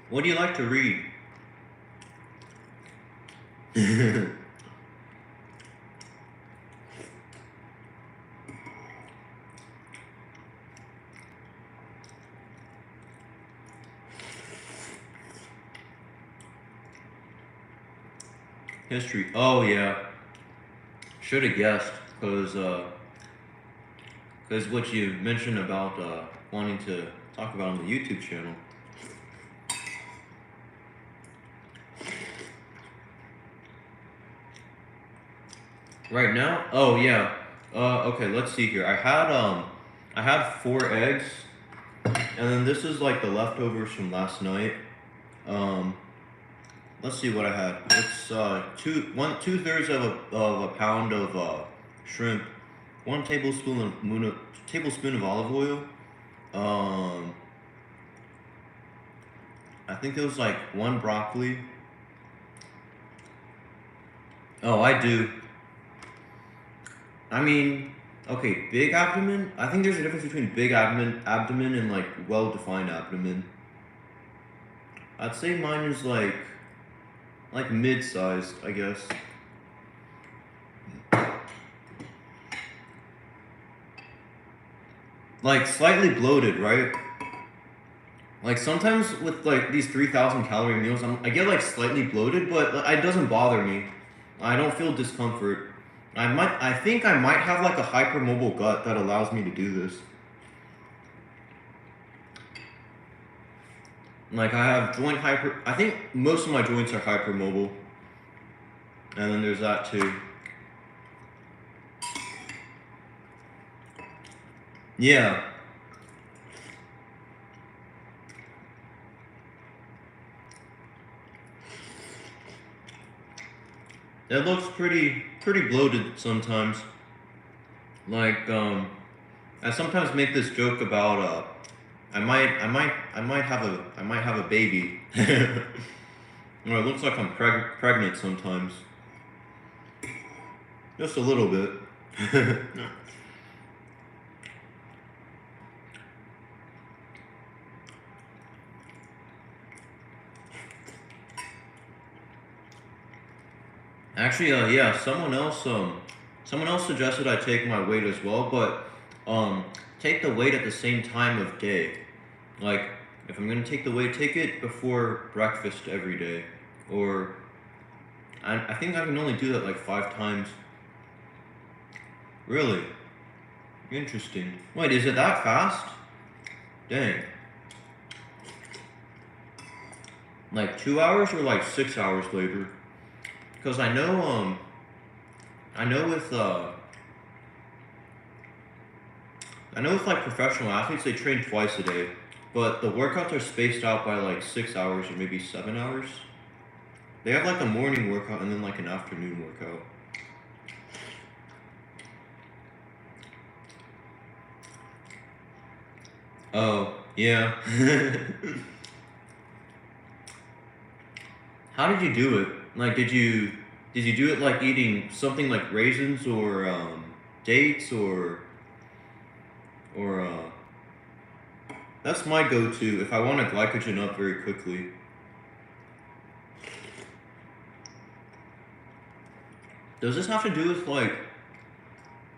[SPEAKER 2] What do you like to read? History. Oh yeah. Should have guessed because what you mentioned about wanting to talk about on the YouTube channel. Right now? Oh yeah. Okay, let's see here. I had 4 eggs, and then this is like the leftovers from last night. Um, let's see what I had. It's two-thirds of a pound of shrimp, 1 tablespoon of olive oil. Um, I think it was like 1 broccoli. Oh, I do. I mean, okay, big abdomen. I think there's a difference between big abdomen and like well-defined abdomen. I'd say mine is like mid-sized, I guess. Like slightly bloated, right? Like sometimes with like these 3,000 calorie meals, I get like slightly bloated, but it doesn't bother me. I don't feel discomfort. I think I might have like a hypermobile gut that allows me to do this. Like I have I think most of my joints are hypermobile. And then there's that too. Yeah. It looks pretty bloated sometimes. Like I sometimes make this joke about I might have a baby. Or it looks like I'm pregnant sometimes. Just a little bit. Actually, yeah, someone else suggested I take my weight as well, but take the weight at the same time of day. Like, if I'm gonna take the weight, take it before breakfast every day, or I think I can only do that like 5 times. Really? Interesting. Wait, is it that fast? Dang. Like 2 hours or like 6 hours later? Because I know with like professional athletes, they train twice a day, but the workouts are spaced out by like 6 hours or maybe 7 hours. They have like a morning workout and then like an afternoon workout. Oh, yeah. How did you do it? Like, did you do it like eating something like raisins or dates or that's my go-to if I want to glycogen up very quickly. Does this have to do with like?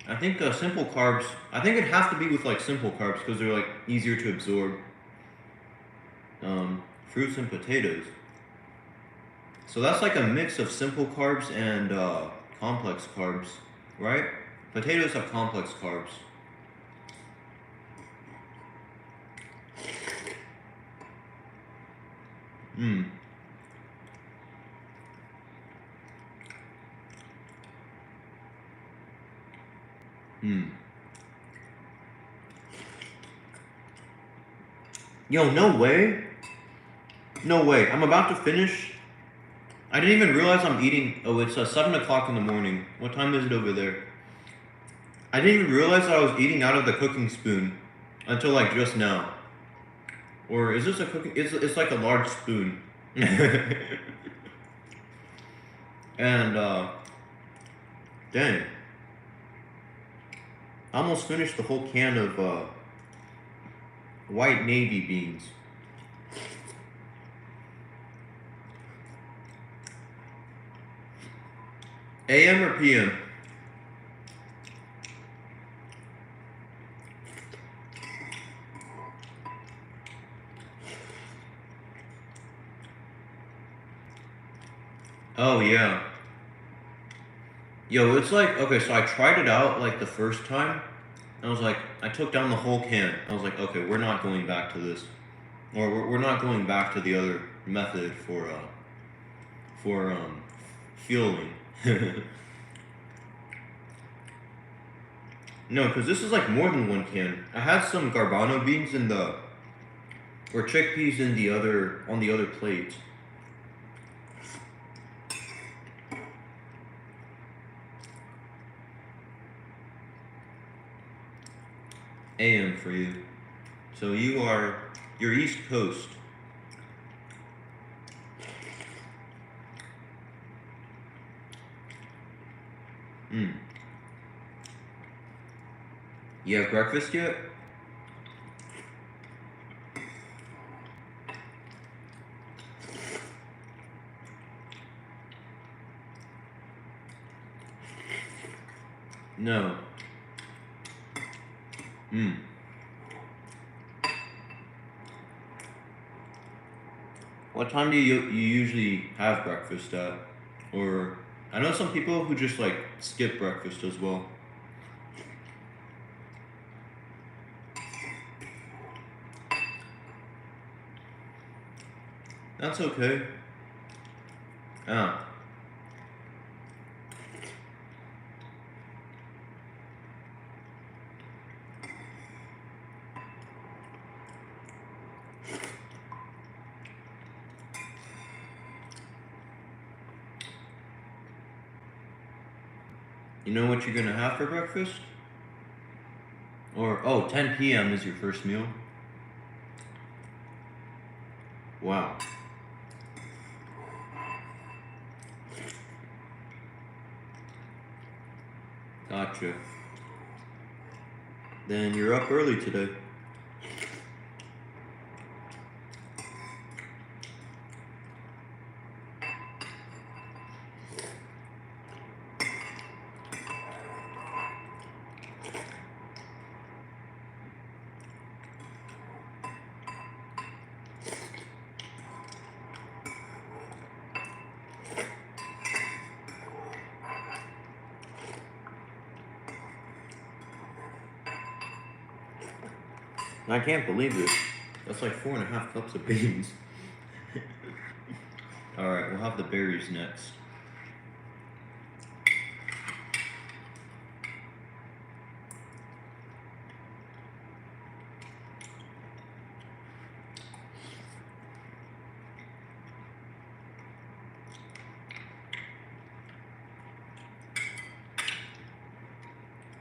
[SPEAKER 2] I think simple carbs. I think it has to be with like simple carbs because they're like easier to absorb. Fruits and potatoes. So that's like a mix of simple carbs and complex carbs, right? Potatoes have complex carbs. Hmm. Hmm. Yo, no way. No way. I'm about to finish. I didn't even realize I'm eating. Oh, it's 7 o'clock in the morning. What time is it over there? I didn't even realize that I was eating out of the cooking spoon until like just now. Or is this a cooking? It's like a large spoon. And dang, I almost finished the whole can of white navy beans. AM or PM? Oh yeah. Yo, it's like okay, so I tried it out like the first time. And I was like, I took down the whole can. I was like, okay, we're not going back to this, or we're not going back to the other method for fueling. No, because this is like more than 1 can. I had some Garbano beans in the, or chickpeas in the other, on the other plate. AM for you. So you're East Coast. Mm. You have breakfast yet? No. Mm. What time do you usually have breakfast at? Or I know some people who just like skip breakfast as well. That's okay. Ah. You know what you're gonna have for breakfast? Or, oh, 10 p.m. is your first meal? Wow. Gotcha. Then you're up early today. I can't believe it. That's like 4.5 cups of beans. Alright, we'll have the berries next.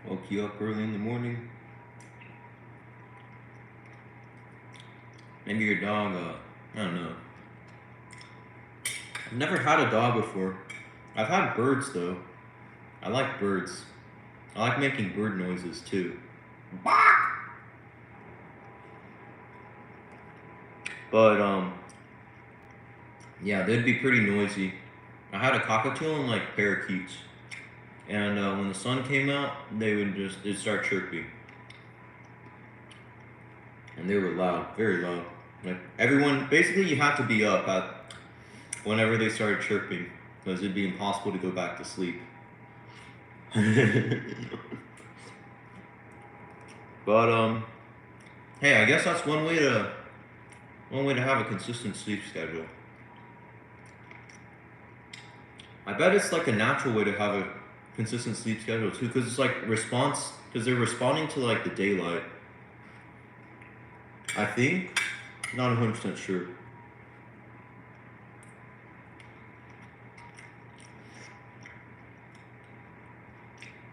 [SPEAKER 2] Woke you up early in the morning. Maybe your dog, I don't know. I've never had a dog before. I've had birds though. I like birds. I like making bird noises too. But yeah, they'd be pretty noisy. I had a cockatiel and like parakeets, and when the sun came out, they'd start chirping, and they were loud, very loud. Like everyone, basically, you had to be up at whenever they started chirping, because it'd be impossible to go back to sleep. But hey, I guess that's one way to have a consistent sleep schedule. I bet it's like a natural way to have a consistent sleep schedule too, because it's like because they're responding to like the daylight. I think, not 100% sure.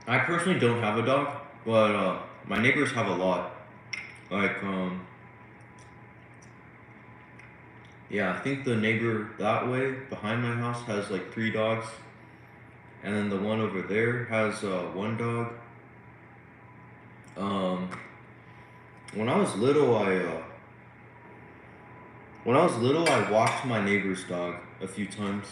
[SPEAKER 2] I personally don't have a dog, but my neighbors have a lot. Like, yeah, I think the neighbor that way behind my house has like 3 dogs, and then the one over there has 1 dog. Um, when I was little, I walked my neighbor's dog a few times.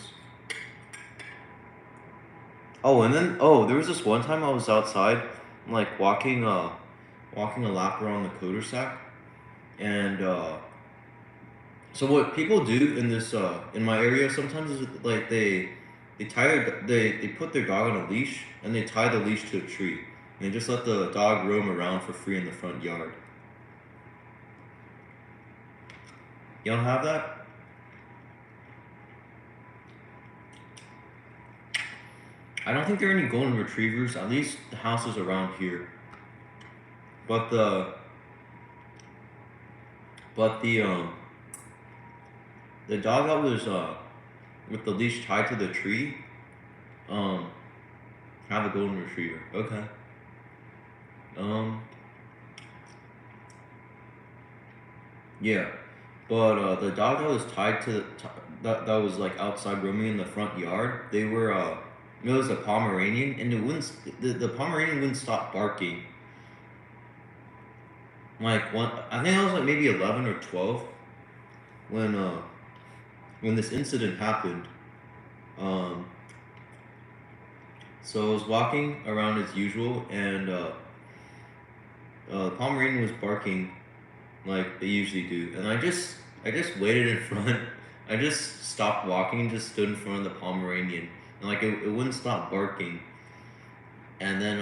[SPEAKER 2] Oh, and then there was this one time I was outside, like walking a lap around the cul-de-sac, and so what people do in this in my area sometimes is like they put their dog on a leash and they tie the leash to a tree and they just let the dog roam around for free in the front yard. You don't have that? I don't think there are any golden retrievers, at least the houses around here. but the dog that was with the leash tied to the tree, um, have a golden retriever. Okay. Um, yeah, but the dog that was tied to that was like outside roaming in the front yard. They were it was a Pomeranian, and it wouldn't the Pomeranian wouldn't stop barking. Like one, I think I was like maybe 11 or 12 when uh when this incident happened. Um, so I was walking around as usual, and Pomeranian was barking like they usually do, and I just waited in front. I just stopped walking and just stood in front of the Pomeranian, and like it wouldn't stop barking, and then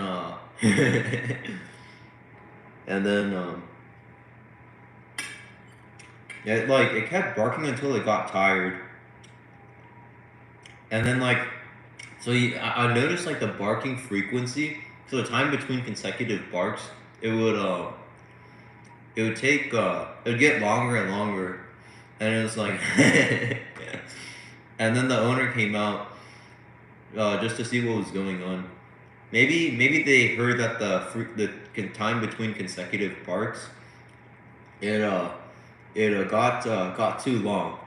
[SPEAKER 2] and then it like it kept barking until it got tired, and then like so I noticed like the barking frequency. So the time between consecutive barks, it would it would take it would get longer and longer, and it was like and then the owner came out just to see what was going on. Maybe they heard that the time between consecutive barks it got too long.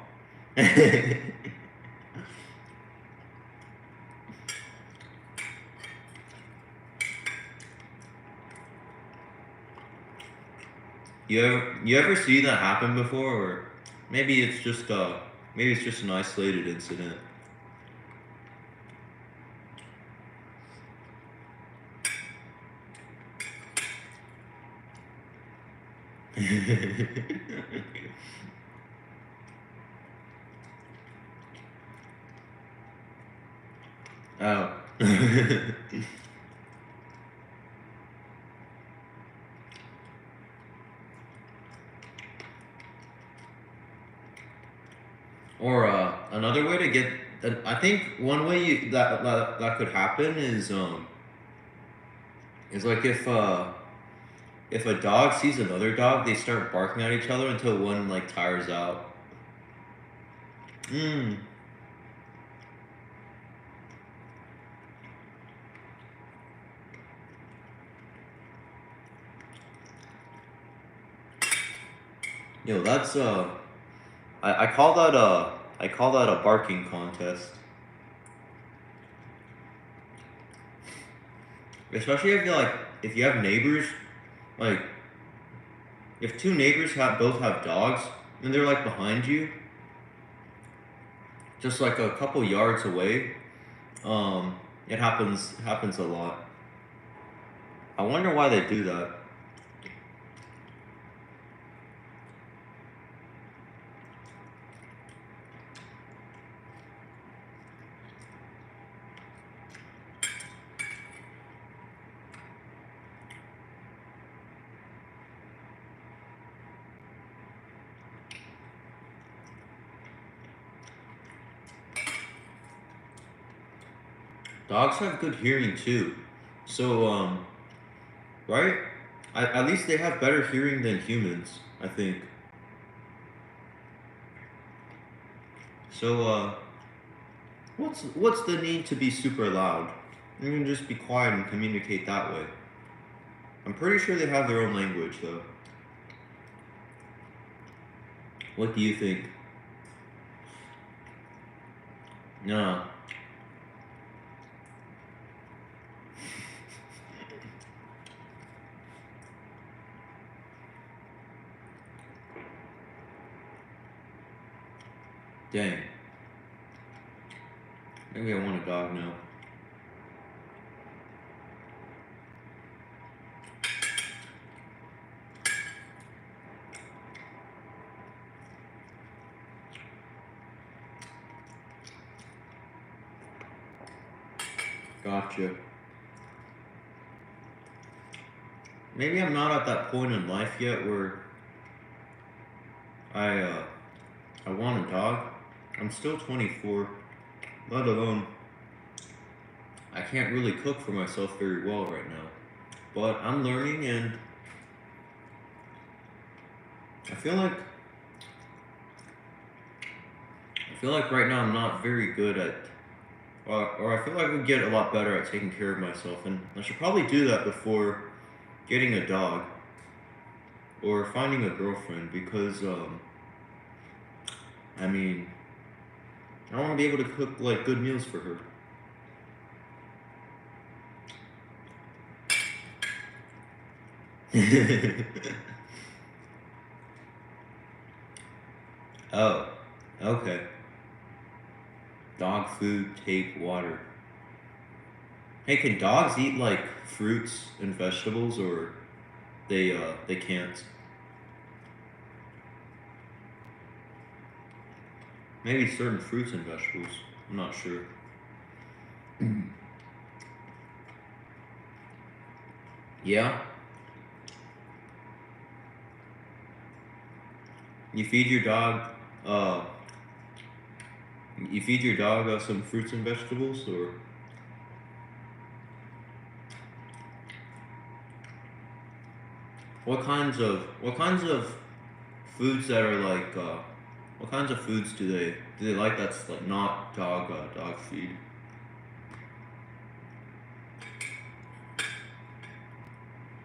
[SPEAKER 2] You ever see that happen before, or maybe it's just an isolated incident. Oh. Or another way to get I think one way that could happen is like if a dog sees another dog, they start barking at each other until one like tires out. Mm. Yo, that's I call that a barking contest. Especially if you have neighbors, like if two neighbors both have dogs and they're like behind you, just like a couple yards away, it happens a lot. I wonder why they do that. Dogs have good hearing too, so right? At least they have better hearing than humans, I think. So what's the need to be super loud? You can just be quiet and communicate that way. I'm pretty sure they have their own language though. What do you think? No. Dang. Maybe I want a dog now. Gotcha. Maybe I'm not at that point in life yet where I want a dog. I'm still 24, let alone I can't really cook for myself very well right now. But I'm learning, and I feel like right now I'm not very good at, or I feel like I could get a lot better at taking care of myself, and I should probably do that before getting a dog or finding a girlfriend because, I mean, I want to be able to cook like good meals for her. Oh, okay. Dog food, take water. Hey, can dogs eat like fruits and vegetables, or they can't? Maybe certain fruits and vegetables. I'm not sure. Yeah, you feed your dog. Uh, you feed your dog some fruits and vegetables, or what kinds of foods that are like what kinds of foods do they like that's like not dog feed?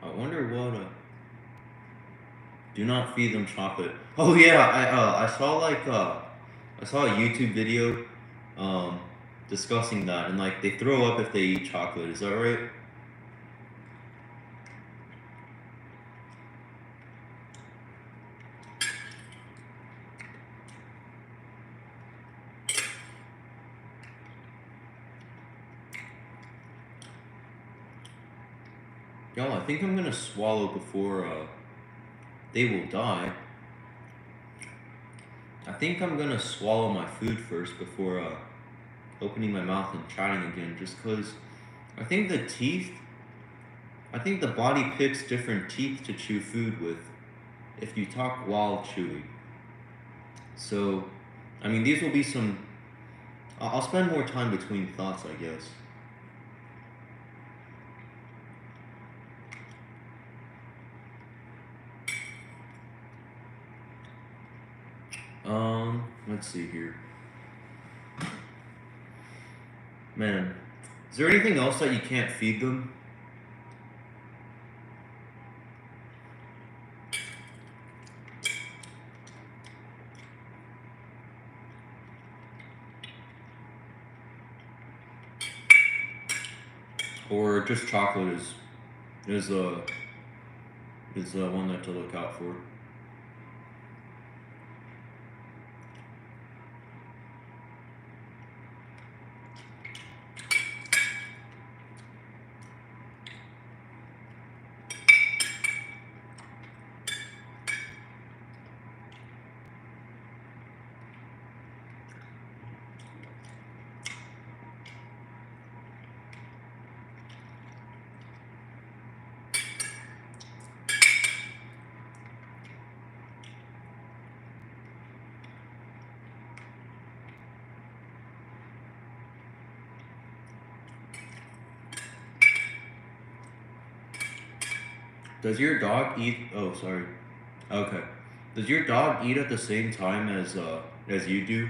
[SPEAKER 2] I wonder what. Do not feed them chocolate. Oh yeah, I saw a YouTube video, um, discussing that, and like they throw up if they eat chocolate. Is that right? Y'all, I think I'm gonna swallow before they will die. I think I'm gonna swallow my food first before opening my mouth and chatting again, just cause I think the teeth. I think the body picks different teeth to chew food with if you talk while chewing. So, I mean, these will be some. I'll spend more time between thoughts, I guess. Let's see here. Man, is there anything else that you can't feed them? Or just chocolate is uh is one that to look out for? Does your dog eat? Oh, sorry. Okay. Does your dog eat at the same time as you do?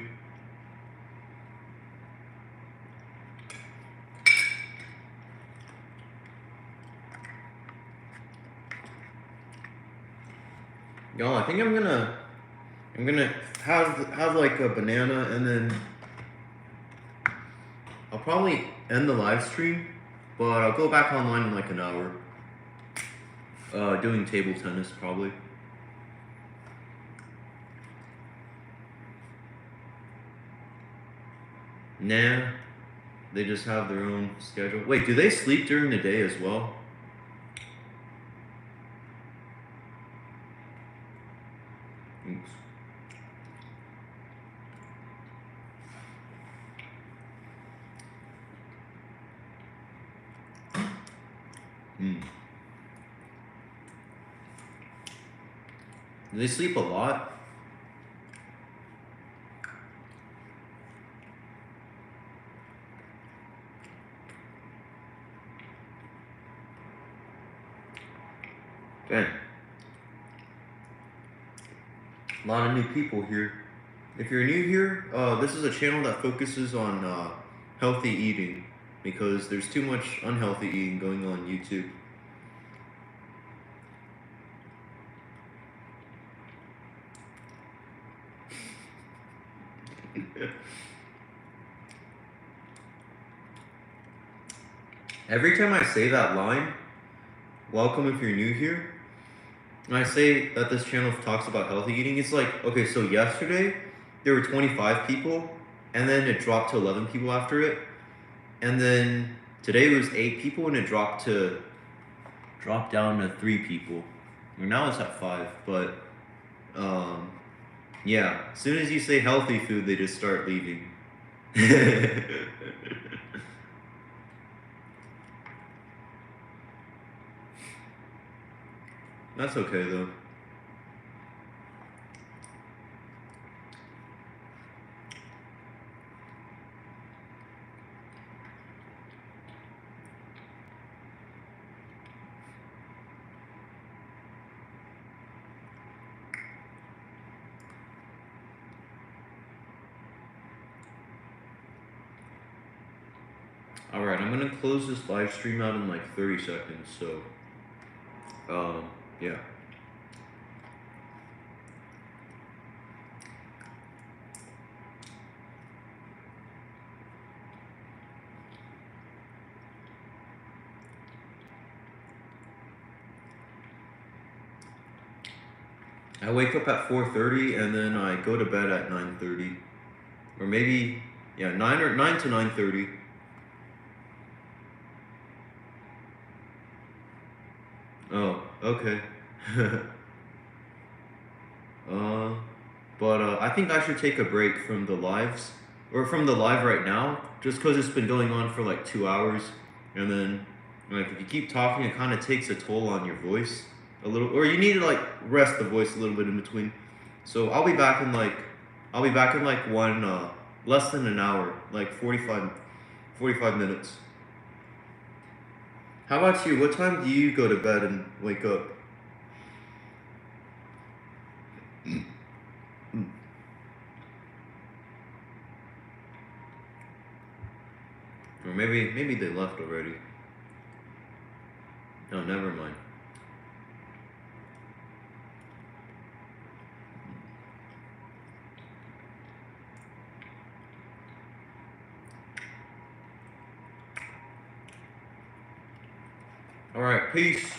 [SPEAKER 2] Y'all, I think I'm gonna have like a banana, and then I'll probably end the live stream, but I'll go back online in like an hour. Doing table tennis probably. Nah, they just have their own schedule. Wait, do they sleep during the day as well? Oops. Hmm. Do they sleep a lot? Dang. A lot of new people here. If you're new here, this is a channel that focuses on healthy eating because there's too much unhealthy eating going on YouTube. Every time I say that line, welcome if you're new here, and I say that this channel talks about healthy eating, it's like, okay, so yesterday there were 25 people, and then it dropped to 11 people after it, and then today it was 8 people, and it dropped down to 3 people. And now it's at 5, but yeah, as soon as you say healthy food, they just start leaving. That's okay though. Alright, I'm gonna close this live stream out in like 30 seconds, so yeah. I wake up at 4:30 and then I go to bed at 9:30. Or maybe, yeah, 9 to 9:30. Oh, okay. uh, but I think I should take a break from the lives, or from the live right now, just because it's been going on for like 2 hours, and then like if you keep talking, it kind of takes a toll on your voice a little, or you need to like rest the voice a little bit in between. So I'll be back in like one less than an hour, like 45 minutes. How about you? What time do you go to bed and wake up? Or maybe they left already. Oh, never mind. All right, peace.